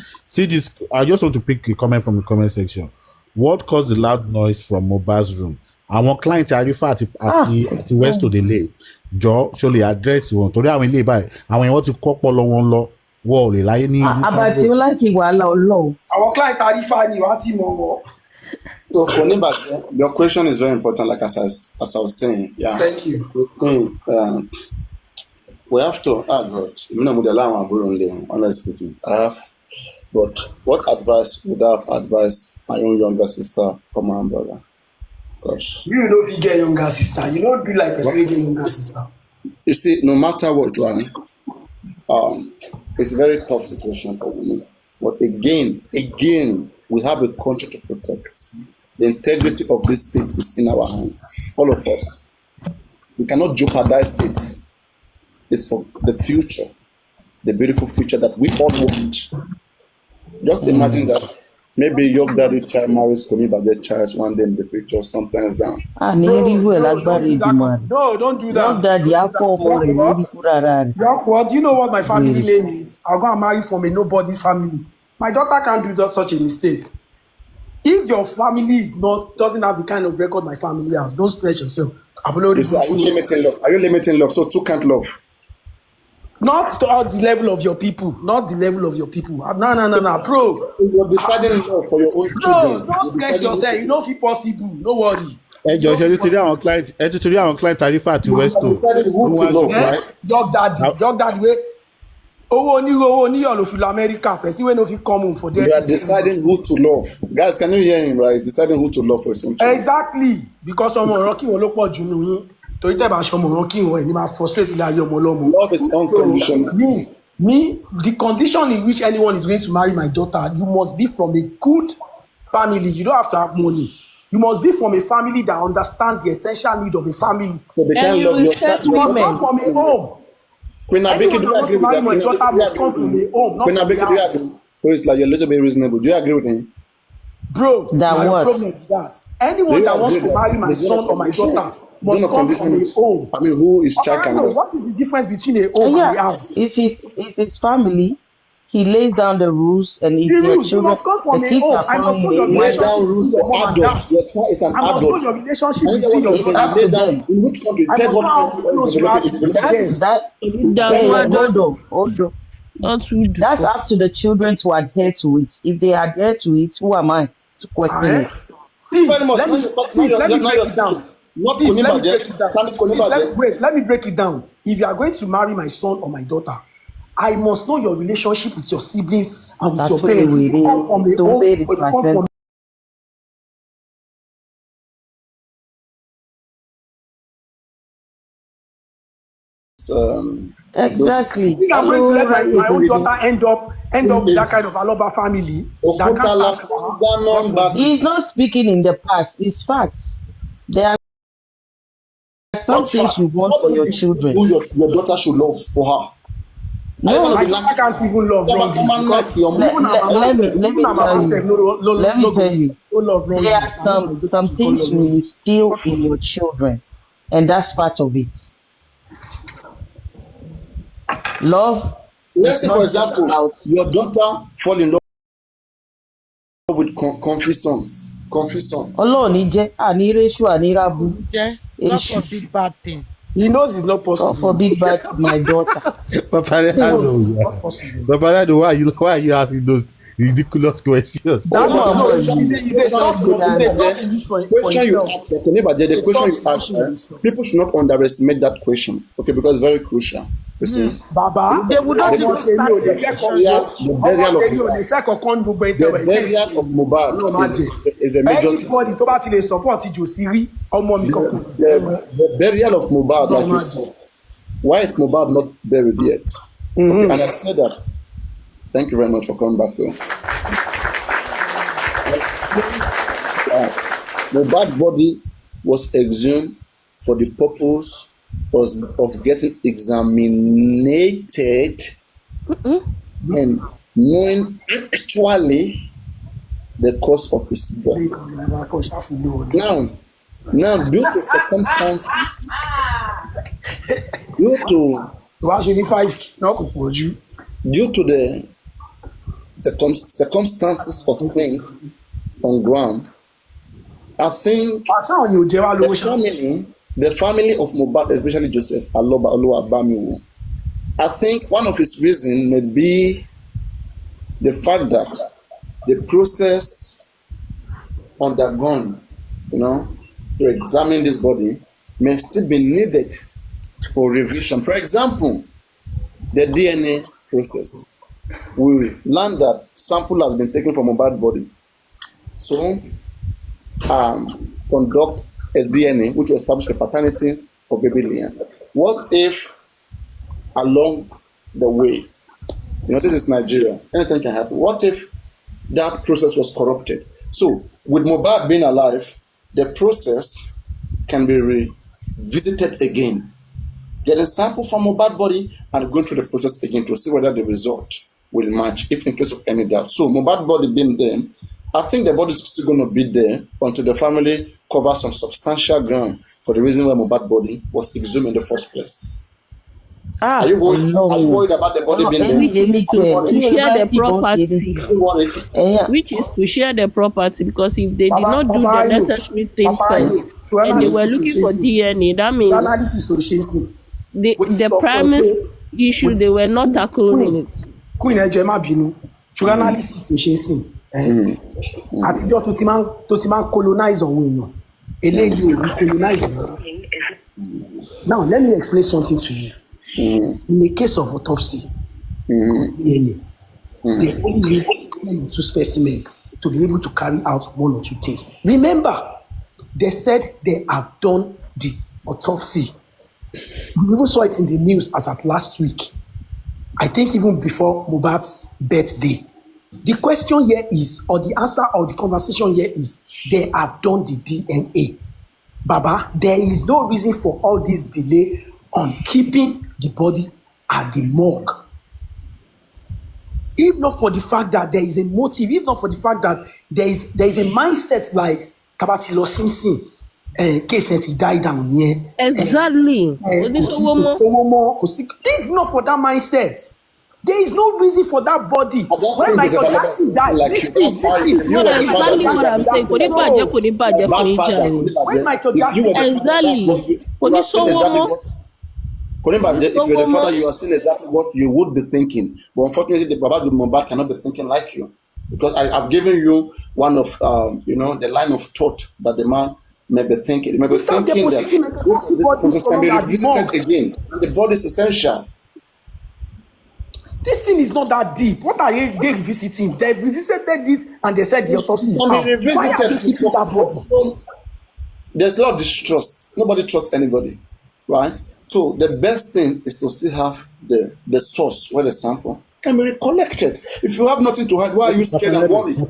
Speaker 4: I just want to pick a comment from the comment section. What caused the loud noise from Mohbad's room? Àwọn client Arifa àti West Odele jọ ṣó lè address wọn torí àwọn ilé báyìí àwọn èèyàn ti kọ́ pọ̀ lọ́wọ́ ńlọ wọ́ ò lè láyé ní.
Speaker 6: Àbàtì ó láti wàhálà ọlọ́run.
Speaker 2: Àwọn client Arifa ni wàá ti mọ̀ wọ́n.
Speaker 1: So Koniba, your question is very important, like as I was saying. Yeah.
Speaker 2: Thank you.
Speaker 1: We have to God. Honestly speaking, but what advice would I have advised my own younger sister or my brother? Gosh.
Speaker 2: You know if you get younger sister, you don't be like a straight younger sister.
Speaker 1: You see, no matter what, Joanne, it's a very tough situation for women. But again, we have a country to protect. The integrity of this state is in our hands, all of us. We cannot jeopardize it. It's for the future, the beautiful future that we all want. Just imagine that maybe your daddy child marries Koniba's child one day in the future, sometimes down.
Speaker 2: No, don't do that.
Speaker 6: Your daddy,
Speaker 2: do you know what my family name is? I'll go and marry from a nobody family. My daughter can't do such a mistake. If your family doesn't have the kind of record my family has, don't stress yourself.
Speaker 1: Are you limiting love? Are you limiting love? So two can't love.
Speaker 2: Not the level of your people. Not the level of your people. No, bro.
Speaker 1: You're deciding love for your own children.
Speaker 2: No, don't stress yourself. You know if it's possible. No worry.
Speaker 4: Ẹjọ ṣe torí àwọn client Arifa àti West Coast.
Speaker 1: Who to love, right?
Speaker 2: Dog daddy wey owó oníyọ̀ ló fi lọ America person wey no fit come home for there.
Speaker 1: They are deciding who to love. Guys, can you hear him, right? Deciding who to love for his own children.
Speaker 2: Exactly, because ọmọ ọ̀rọ̀ kí wọn ló pọ̀ jù nù yín. Torí tẹ́ bá ṣe ọmọ ọ̀rọ̀ kí wọn ẹ̀ ní máa frustrate ilé ayé ọmọ ọlọ́mọ.
Speaker 1: Love is unconditional.
Speaker 2: Me, the condition in which anyone is going to marry my daughter, you must be from a good family. You don't have to have money. You must be from a family that understands the essential need of a family.
Speaker 1: So they can love your child.
Speaker 2: You must come from a home.
Speaker 1: Queen Abike, do you agree with that?
Speaker 2: My daughter must come from the home, not
Speaker 1: Queen
Speaker 2: from the
Speaker 1: Abike, do you
Speaker 2: house.
Speaker 1: agree? So it's like you're a little bit reasonable. Do you agree with him?
Speaker 2: Bro,
Speaker 3: That
Speaker 2: my
Speaker 3: what?
Speaker 2: problem is that anyone that wants to marry my son or my daughter must come from a home.
Speaker 1: I mean, who is child candidate?
Speaker 2: What is the difference between a home and a house?
Speaker 3: It's his family. He lays down the rules, and if
Speaker 2: The
Speaker 3: their
Speaker 2: rules, you
Speaker 3: children,
Speaker 2: must come from
Speaker 3: the
Speaker 2: a
Speaker 3: kids
Speaker 2: home.
Speaker 3: are
Speaker 2: I must
Speaker 3: calling
Speaker 2: know your
Speaker 3: him.
Speaker 1: Lay down
Speaker 2: relationship
Speaker 1: rules
Speaker 2: with your
Speaker 1: for
Speaker 2: mom and
Speaker 1: adults.
Speaker 2: dad.
Speaker 1: Your child is an
Speaker 2: I must know
Speaker 1: adult.
Speaker 2: your relationship
Speaker 1: And
Speaker 2: between your
Speaker 3: It's
Speaker 2: son
Speaker 3: up
Speaker 2: and
Speaker 3: to
Speaker 2: dad.
Speaker 3: them.
Speaker 1: in which country?
Speaker 2: I
Speaker 1: Third
Speaker 2: must know how
Speaker 1: world
Speaker 2: close you are to them.
Speaker 3: Hold on. That's up to the children to adhere to it. If they adhere to it, who am I to question it?
Speaker 1: Very much.
Speaker 2: Let me break it down.
Speaker 1: Not
Speaker 2: Please, let me
Speaker 1: Konibaje.
Speaker 2: break it down. Let me break it down. If you are going to marry my son or my daughter, I must know your relationship with your siblings and with your parents. If you come from a home or you come from
Speaker 3: exactly.
Speaker 2: I'm going to let my own daughter end up with that kind of Aloba family.
Speaker 3: He's not speaking in the past. It's facts. There are some things you want for your children.
Speaker 1: Who your daughter should love for her.
Speaker 2: No, my daughter can't even love wrongly because
Speaker 3: let me tell you. There are some things you instill in your children, and that's part of it. Love.
Speaker 1: Let's say, for example, your daughter fall in love with comfy songs.
Speaker 3: Ọlọ́run jẹ́ ànírésù ànírábù.
Speaker 8: God forbid bad thing.
Speaker 2: He knows it's not possible.
Speaker 3: God forbid bad to my daughter.
Speaker 4: Paparaino, why are you asking those ridiculous questions?
Speaker 1: The question you ask, people should not underestimate that question. Okay, because it's very crucial.
Speaker 2: Baba,
Speaker 8: they would not even start
Speaker 1: the burial of mohbad is a major
Speaker 2: anybody tó bá ti lè support Josiri ọmọ mi kan.
Speaker 1: The burial of mohbad, like you said, why is mohbad not buried yet? Okay, and I said that. Thank you very much for coming back to mohbad's body was exhumed for the purpose of getting examined and knowing actually the cause of his death. Now, due to circumstances, due to the circumstances of things on ground, I think the family of Mohbad, especially Joseph Oluwabamiwo, I think one of his reasons may be the fact that the process undergone, to examine this body may still be needed for revision. For example, the DNA process. We learned that sample has been taken from Mohbad's body to conduct a DNA which will establish the paternity of baby Liam. What if along the way, this is Nigeria, anything can happen. What if that process was corrupted? So with Mohbad being alive, the process can be revisited again. Getting sample from Mohbad's body and going through the process again to see whether the result will match, if in case of any doubt. So Mohbad's body being there, I think the body is still going to be there until the family covers some substantial ground for the reason why Mohbad's body was exhumed in the first place. Are you worried about the body being there?
Speaker 6: Which is to share the property. Which is to share the property, because if they did not do the necessary things first and they were looking for DNA, that means the premise issue, they were not tackling it.
Speaker 2: Queen analysis to ṣe sìn àtijọ́ tó ti máa colonize àwọn èèyàn eléyìí ò colonize wọn. Now let me explain something to you. In the case of autopsy, they only need 2 specimens to be able to carry out 1 or 2 things. Remember, they said they have done the autopsy. We saw it in the news as at last week. I think even before Mohbad's birthday. The question here is, or the answer or the conversation here is, they have done the DNA. Baba, there is no reason for all this delay on keeping the body at the morgue. If not for the fact that there is a motive, if not for the fact that there is a mindset like Kabati Lo Sinsin, case he died down here.
Speaker 6: Exactly.
Speaker 2: If not for that mindset, there is no reason for that body. When Michael Jackson died,
Speaker 6: exactly what I'm saying. When
Speaker 2: Michael Jackson
Speaker 6: exactly.
Speaker 1: If you're the father, you are seeing exactly what you would be thinking. But unfortunately, the Baba Mohbad cannot be thinking like you. Because I've given you one of, the line of thought that the man may be thinking. He may be thinking that this can be revisited again. And the body is essential.
Speaker 2: This thing is not that deep. What are they revisiting? They revisited it and they said the autopsy is out. Why are they keeping that body?
Speaker 1: There's a lot of distrust. Nobody trusts anybody, right? So the best thing is to still have the source where the sample can be recollected. If you have nothing to hide, why are you scared and worried?
Speaker 2: Wait.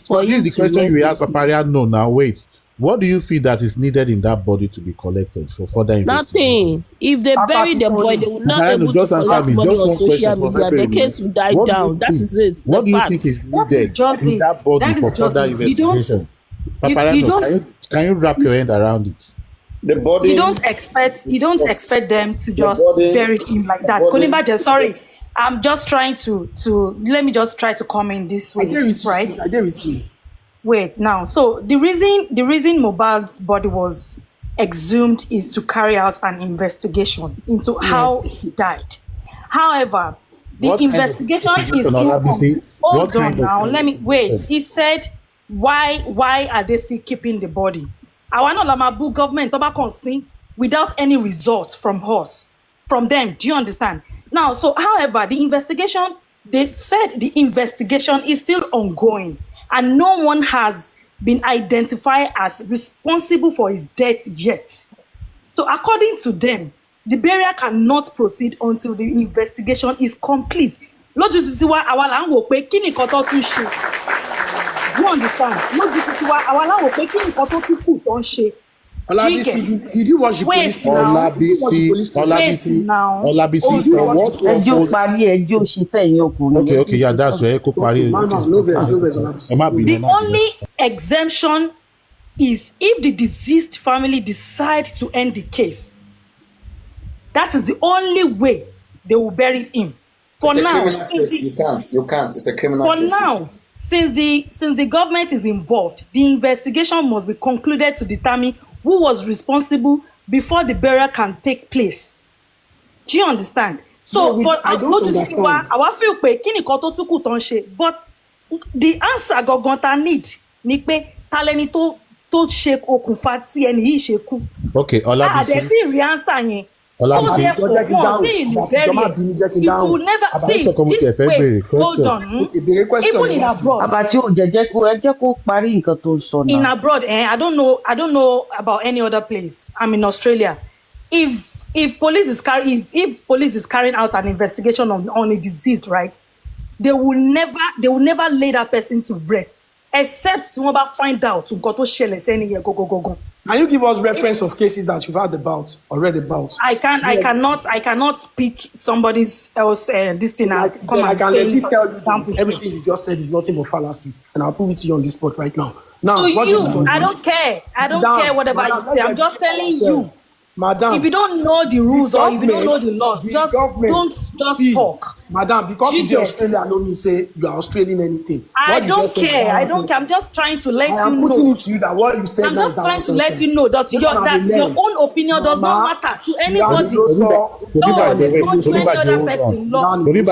Speaker 4: Sorry, this is the question you ask Paparaino now. Wait. What do you feel that is needed in that body to be collected for further investigation?
Speaker 6: Nothing. If they bury the boy, they will not able to collect money on social media. The case will die down. That is it.
Speaker 4: What do you think is needed in that body for further investigation? Paparaino, can you wrap your head around it?
Speaker 1: The body.
Speaker 9: You don't expect them to just bury him like that. Konibaje, sorry. I'm just trying to let me just try to come in this way.
Speaker 2: I get with you.
Speaker 9: Wait, now. So the reason Mohbad's body was exhumed is to carry out an investigation into how he died. However, the investigation is still hold on now. Let me wait. He said, why are they still keeping the body? I want to Lamabu government without any results from them. Do you understand? Now, so however, they said the investigation is still ongoing. And no one has been identified as responsible for his death yet. So according to them, the burial cannot proceed until the investigation is complete. Do you understand?
Speaker 2: Did you watch the police?
Speaker 4: Okay, yeah, that's where
Speaker 9: The only exemption is if the deceased family decide to end the case. That is the only way they will bury him. For now,
Speaker 1: you can't. It's a criminal case.
Speaker 9: For now, since the government is involved, the investigation must be concluded to determine who was responsible before the burial can take place. Do you understand? So,
Speaker 2: I don't understand.
Speaker 9: But the answer Gogota need ni pe taleni to ṣe okùnfà tí ẹni yìí ṣe kú.
Speaker 4: Okay,
Speaker 9: Olabisi. The answer yẹn. So therefore, it will never see this way. Hold on. Even in abroad. In abroad, I don't know about any other place. I'm in Australia. If police is carrying out an investigation on a deceased, right? They will never lay that person to rest, except to find out go.
Speaker 2: Can you give us reference of cases that you've heard about or read about?
Speaker 9: I cannot speak somebody's else this thing.
Speaker 2: I can let you tell you that everything you just said is nothing but fallacy, and I'll prove it to you on this spot right now. Now,
Speaker 9: I don't care. I don't care whatever you say. I'm just telling you.
Speaker 2: Madam,
Speaker 9: if you don't know the rules or if you don't know the laws, don't talk.
Speaker 2: Madam, because you're Australian, I don't mean say you are Australian anything.
Speaker 9: I don't care. I'm just trying to let you know.
Speaker 2: I am putting it to you that what you said.
Speaker 9: I'm just trying to let you know that your own opinion does not matter to anybody. Don't to any other person.
Speaker 4: Hold on, please.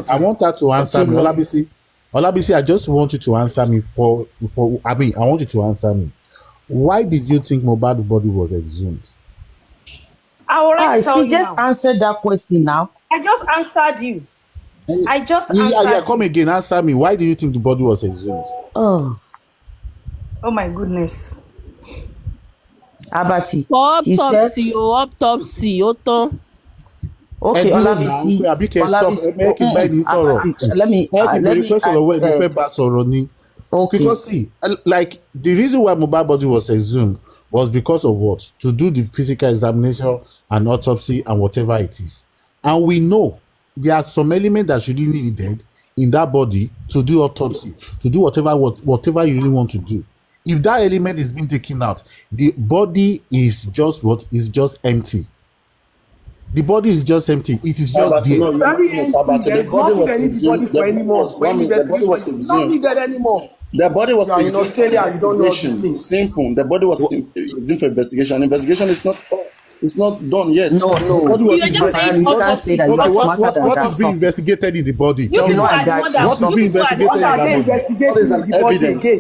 Speaker 4: I want her to answer me. Olabisi, I just want you to answer me I want you to answer me. Why did you think Mohbad's body was exhumed?
Speaker 9: I already told you.
Speaker 3: Just answered that question now.
Speaker 9: I just answered you. Yeah,
Speaker 4: come again. Answer me. Why do you think the body was exhumed?
Speaker 9: Oh my goodness.
Speaker 3: Abati.
Speaker 6: Autopsy.
Speaker 3: Okay,
Speaker 4: Olabisi.
Speaker 3: let me okay.
Speaker 4: Because see, like the reason why mobile body was exhumed was because of what? To do the physical examination and autopsy and whatever it is. And we know there are some elements that you really needed in that body to do autopsy, to do whatever you really want to do. If that element is being taken out, the body is just what? Is just empty. The body is just empty. It is just there.
Speaker 2: The body was exhumed. The body was exhumed.
Speaker 1: The body was exhumed for investigation. Simple. The body was exhumed for investigation. Investigation is not done yet.
Speaker 3: No.
Speaker 4: What is being investigated in the body?
Speaker 9: What is
Speaker 4: being investigated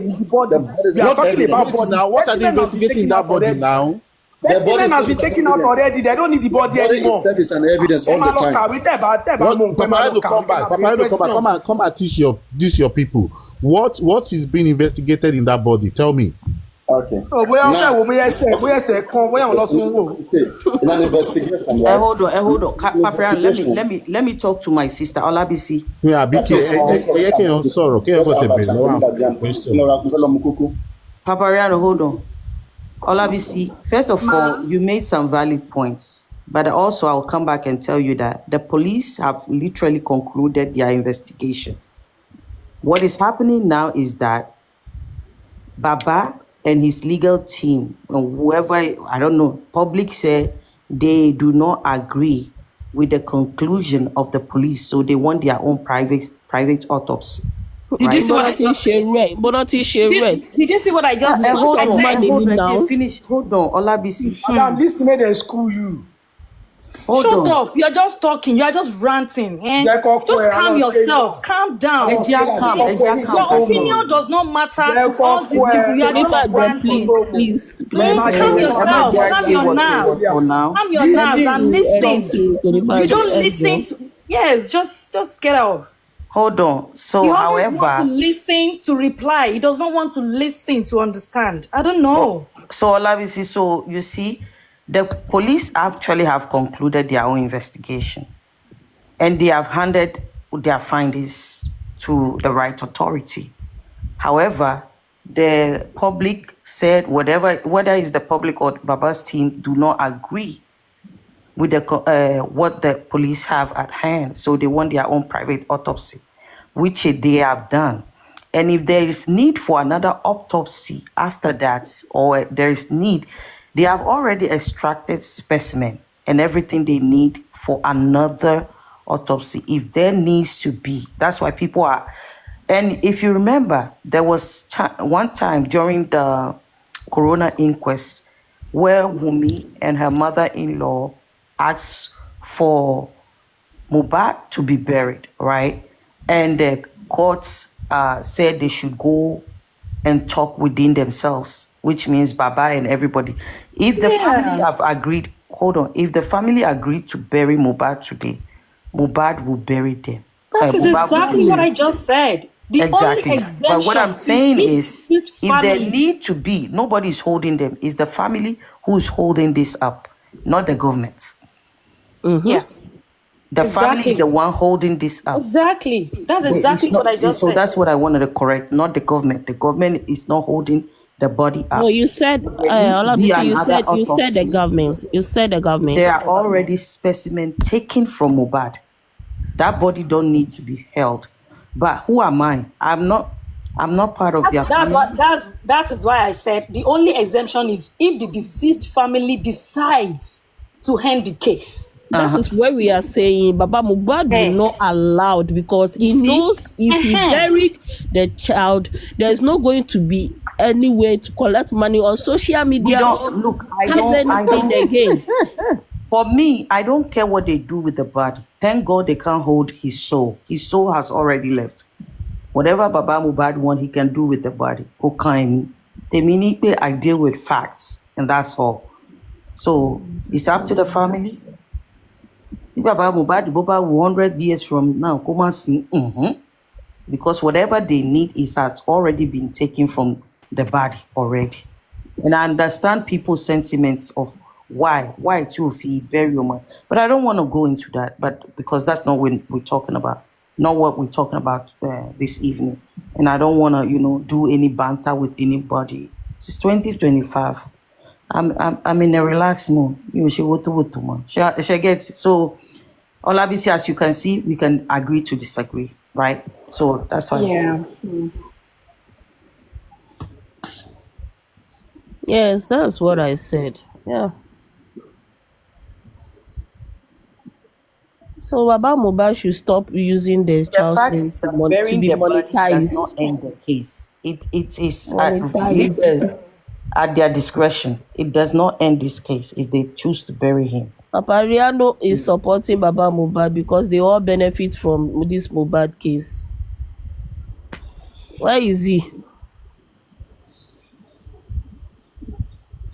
Speaker 4: in the body? What are they investigating in that body now?
Speaker 2: The semen has been taken out already. They don't need the body anymore.
Speaker 1: Body itself is an evidence all the time.
Speaker 4: Paparaino, come and teach your people. What is being investigated in that body? Tell me.
Speaker 1: Okay.
Speaker 2: In an
Speaker 1: investigation.
Speaker 3: Hold on. Paparaino, let me talk to my sister Olabisi. Paparaino, hold on. Olabisi, first of all, you made some valid points, but also I'll come back and tell you that the police have literally concluded their investigation. What is happening now is that Baba and his legal team, and whoever, I don't know, public said they do not agree with the conclusion of the police, so they want their own private autopsy.
Speaker 9: Did you see what I just said? Did you see what I just said?
Speaker 3: Hold on, Olabisi.
Speaker 2: Madam, this made them school you.
Speaker 9: Shut up. You're just talking. You're just ranting. Just calm yourself. Calm down. Your opinion does not matter to all these people. You are just ranting.
Speaker 6: Please.
Speaker 9: Calm yourself. Calm your nerves. Calm your nerves and listen. You don't listen to... Yes, just get out.
Speaker 3: Hold on. So,
Speaker 9: he
Speaker 3: however,
Speaker 9: wants to listen to reply. He does not want to listen to understand. I don't know.
Speaker 3: So, Olabisi, so you see, the police actually have concluded their own investigation, and they have handed their findings to the right authority. However, the public said whether it's the public or Baba's team do not agree with the what the police have at hand. So they want their own private autopsy, which they have done. And if there is need for another autopsy after that, or there is need, they have already extracted specimen and everything they need for another autopsy if there needs to be. That's why people are... And if you remember, there was one time during the Corona inquest where Wumi and her mother-in-law asked for mohbad to be buried, right? And the courts said they should go and talk within themselves, which means Baba and everybody. If the family have agreed, if the family agreed to bury mohbad today, mohbad will bury them.
Speaker 9: That is exactly what I just said.
Speaker 3: Exactly. But what I'm saying is, if there need to be, nobody is holding them. It's the family who's holding this up, not the government.
Speaker 9: Mm-hmm. Yeah.
Speaker 3: The family is the one holding this up.
Speaker 9: Exactly. That's exactly what I just said.
Speaker 3: So that's what I wanted to correct, not the government. The government is not holding the body up.
Speaker 6: No, you said, you said the government. You said the government.
Speaker 3: There are already specimens taken from mohbad. That body don't need to be held. But who am I? I'm not part of their family.
Speaker 9: That is why I said the only exemption is if the deceased family decides to end the case.
Speaker 6: That is where we are saying Baba Mohbad will not allowed, because he knows if he buried the child, there is not going to be any way to collect money on social media.
Speaker 3: I don't again. For me, I don't care what they do with the body. Thank God they can't hold his soul. His soul has already left. Whatever Baba Mohbad wants, he can do with the body. I deal with facts, and that's all. So it's up to the family. Baba Mohbad, 100 years from now, come and see. Because whatever they need has already been taken from the body already. And I understand people's sentiments of Why too if he bury your man? But I don't want to go into that. But because that's not what we're talking about. Not what we're talking about this evening. And I don't want to, do any banter with anybody. It's 2025. I'm in a relaxed mood. She gets so. Olabisi, as you can see, we can agree to disagree, right? So that's why.
Speaker 9: Yeah.
Speaker 6: Yes, that's what I said. Yeah. So Baba Mohbad should stop using the child's
Speaker 3: fact
Speaker 6: name
Speaker 3: is that
Speaker 6: to
Speaker 3: burying
Speaker 6: be
Speaker 3: the body does not
Speaker 6: monetized.
Speaker 3: end the case. It is
Speaker 6: Monetized.
Speaker 3: at their discretion. It does not end this case if they choose to bury him.
Speaker 6: Paparaino is supporting Baba Mohbad because they all benefit from this Mohbad case. Where is he?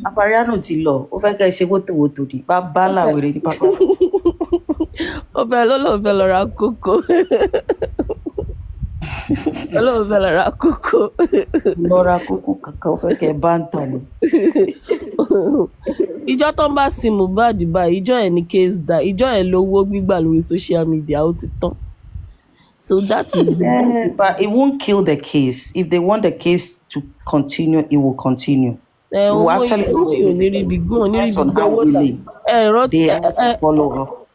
Speaker 3: Paparaino ti lọ. Ó fẹ́ kẹ́ ṣe wótòwótò ni. Bàbá ńlá wèrè ni papa.
Speaker 6: Ó fẹ́ lọ ra kókó. Ọlọ́run fẹ́ lọ ra kókó.
Speaker 3: Lọ ra kókó kankan, ó fẹ́ kẹ́ bá ń tà ni.
Speaker 6: Ìjọ tó ń bá sin Mohbad báyìí, ìjọ ẹ̀ ní case dá, ìjọ ẹ̀ lówó gbígbà lórí social media ó ti tán. So that is
Speaker 3: but it won't kill the case. If they want the case to continue, it will continue. It will actually depends on how willing they are to follow.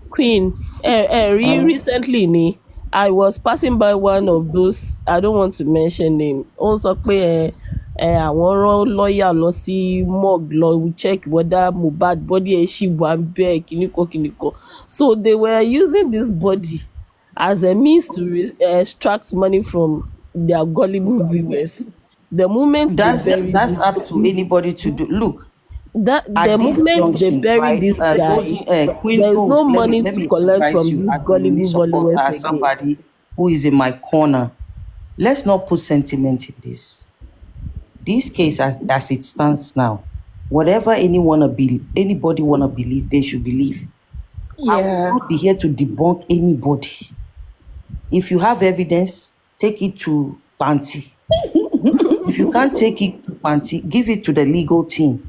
Speaker 6: Queen, recently I was passing by one of those, I don't want to mention name. Ó sọ pé àwọn rán lawyer lọ sí morgue lọ check whether Mohbad body ẹ̀ ṣì wà ńbẹ̀ kìnìkan. So they were using this body as a means to extract money from their gullible viewers. The moment
Speaker 3: that's up to anybody to do. Look,
Speaker 6: the moment they bury this guy, there is no money to collect from these gullible followers again.
Speaker 3: Somebody who is in my corner. Let's not put sentiment in this. This case, as it stands now, whatever anybody wanna believe, they should believe.
Speaker 9: Yeah.
Speaker 3: I will not be here to debunk anybody. If you have evidence, take it to Panti. If you can't take it to Panti, give it to the legal team.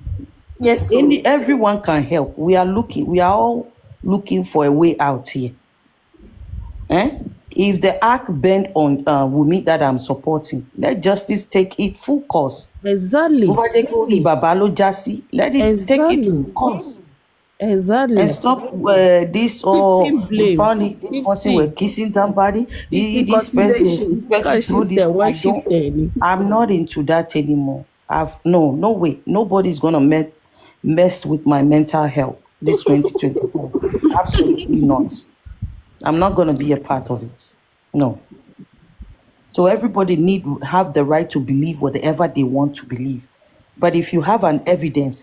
Speaker 9: Yes.
Speaker 3: Everyone can help. We are all looking for a way out here. If the arc bend on Wumi that I'm supporting, let justice take it full course.
Speaker 6: Exactly.
Speaker 3: Let it take it full course.
Speaker 6: Exactly.
Speaker 3: And stop this we found it, this person were kissing somebody. This person do this. I'm not into that anymore. No way. Nobody's gonna mess with my mental health this 2024. Absolutely not. I'm not gonna be a part of it. No. So everybody have the right to believe whatever they want to believe. But if you have an evidence,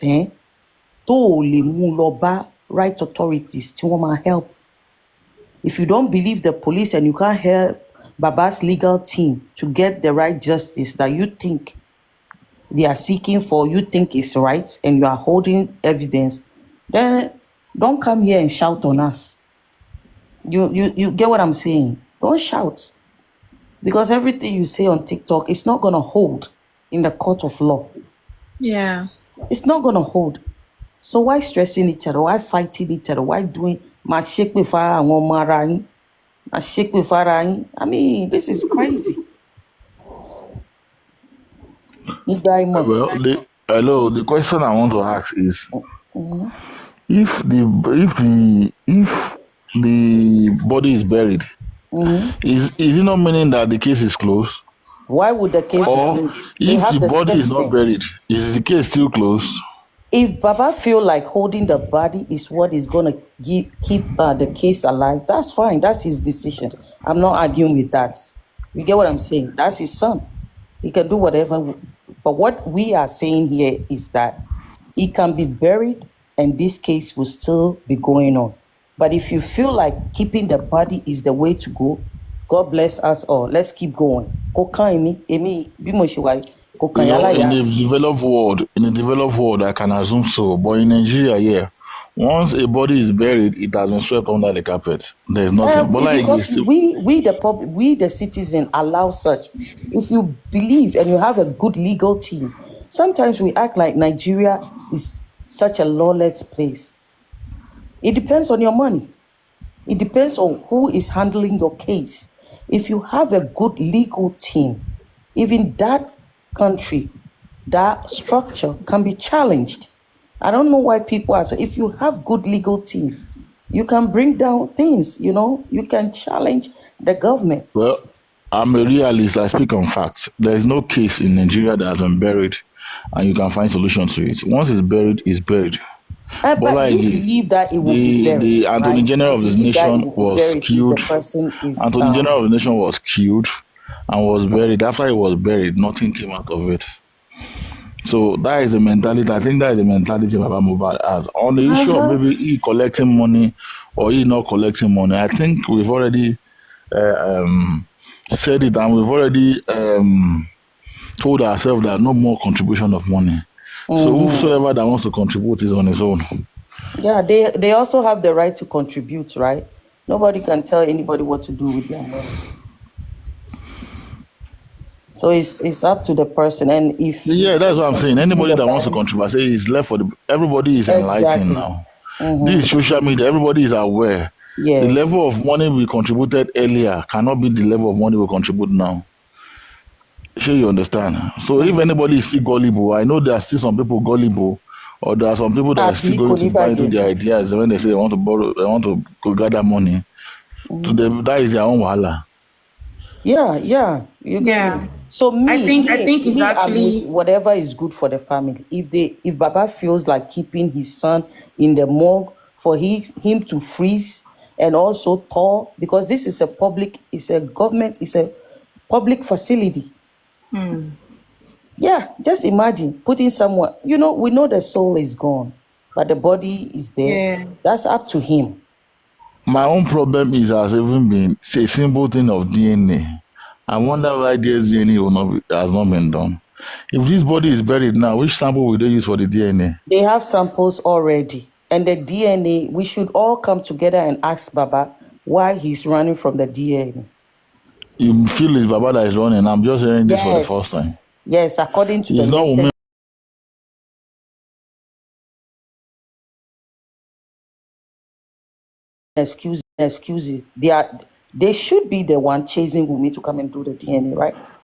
Speaker 3: right authorities to help. If you don't believe the police and you can't help Baba's legal team to get the right justice that you think they are seeking for, you think is right, and you are holding evidence, then don't come here and shout on us. You get what I'm saying? Don't shout. Because everything you say on TikTok is not going to hold in the court of law.
Speaker 9: Yeah.
Speaker 3: It's not going to hold. So why stressing each other? Why fighting each other? Why doing my shake with fire and one marain? My shake with fire. I mean, this is crazy.
Speaker 4: Well, the question I want to ask is, if the body is buried, is it not meaning that the case is closed?
Speaker 3: Why would the case be closed?
Speaker 4: If the body is not buried, is the case still closed?
Speaker 3: If Baba feel like holding the body is what is going to keep the case alive, that's fine. That's his decision. I'm not arguing with that. You get what I'm saying? That's his son. He can do whatever. But what we are saying here is that he can be buried and this case will still be going on. But if you feel like keeping the body is the way to go, God bless us all. Let's keep going.
Speaker 4: In the developed world, I can assume so. But in Nigeria, once a body is buried, it has been swept under the carpet. There's nothing. But
Speaker 3: because we the public, we the citizen allow such. If you believe and you have a good legal team, sometimes we act like Nigeria is such a lawless place? It depends on your money. It depends on who is handling your case. If you have a good legal team, even that country, that structure can be challenged. I don't know why people are so. If you have good legal team, you can bring down things. You can challenge the government.
Speaker 4: Well, I'm a realist. I speak on facts. There is no case in Nigeria that has been buried, and you can find solutions to it. Once it's buried, it's buried.
Speaker 3: But you believe that it will be buried,
Speaker 4: the Attorney
Speaker 3: right?
Speaker 4: General of this nation was killed.
Speaker 3: The person is
Speaker 4: Attorney General of the nation was killed and was buried. After he was buried, nothing came out of it. So that is the mentality. I think that is the mentality Baba Mohbad has. On the issue of maybe he collecting money or he not collecting money, I think we've already said it, and we've already told ourselves that no more contribution of money. So whosoever that wants to contribute is on his own.
Speaker 3: Yeah, they also have the right to contribute, right? Nobody can tell anybody what to do with their money. So it's up to the person, and if
Speaker 4: that's what I'm saying. Anybody that wants to contribute, I say it's left for everybody is enlightened now. This is social media. Everybody is aware.
Speaker 3: Yes.
Speaker 4: The level of money we contributed earlier cannot be the level of money we contribute now. Sure, you understand. So if anybody is still gullible, I know there are still some people gullible, or there are some people that are still going to buy into their ideas when they say they want to borrow, they want to go gather money. To them, that is their own wahala.
Speaker 3: Yeah, you get me. So
Speaker 9: I think it's actually
Speaker 3: I'm with whatever is good for the family. If Baba feels like keeping his son in the morgue for him to freeze and also thaw, because this is it's a government, it's a public facility. Yeah, just imagine putting someone, we know the soul is gone, but the body is there. Yeah. That's up to him.
Speaker 4: My own problem has even been a simple thing of DNA. I wonder why this DNA has not been done. If this body is buried now, which sample will they use for the DNA?
Speaker 3: They have samples already. And the DNA, we should all come together and ask Baba why he's running from the DNA.
Speaker 4: You feel it's Baba that is running. I'm just hearing this for the first time.
Speaker 3: Yes, according to
Speaker 4: it's
Speaker 3: the latest. Excuses. They should be the one chasing Wunmi to come and do the DNA, right?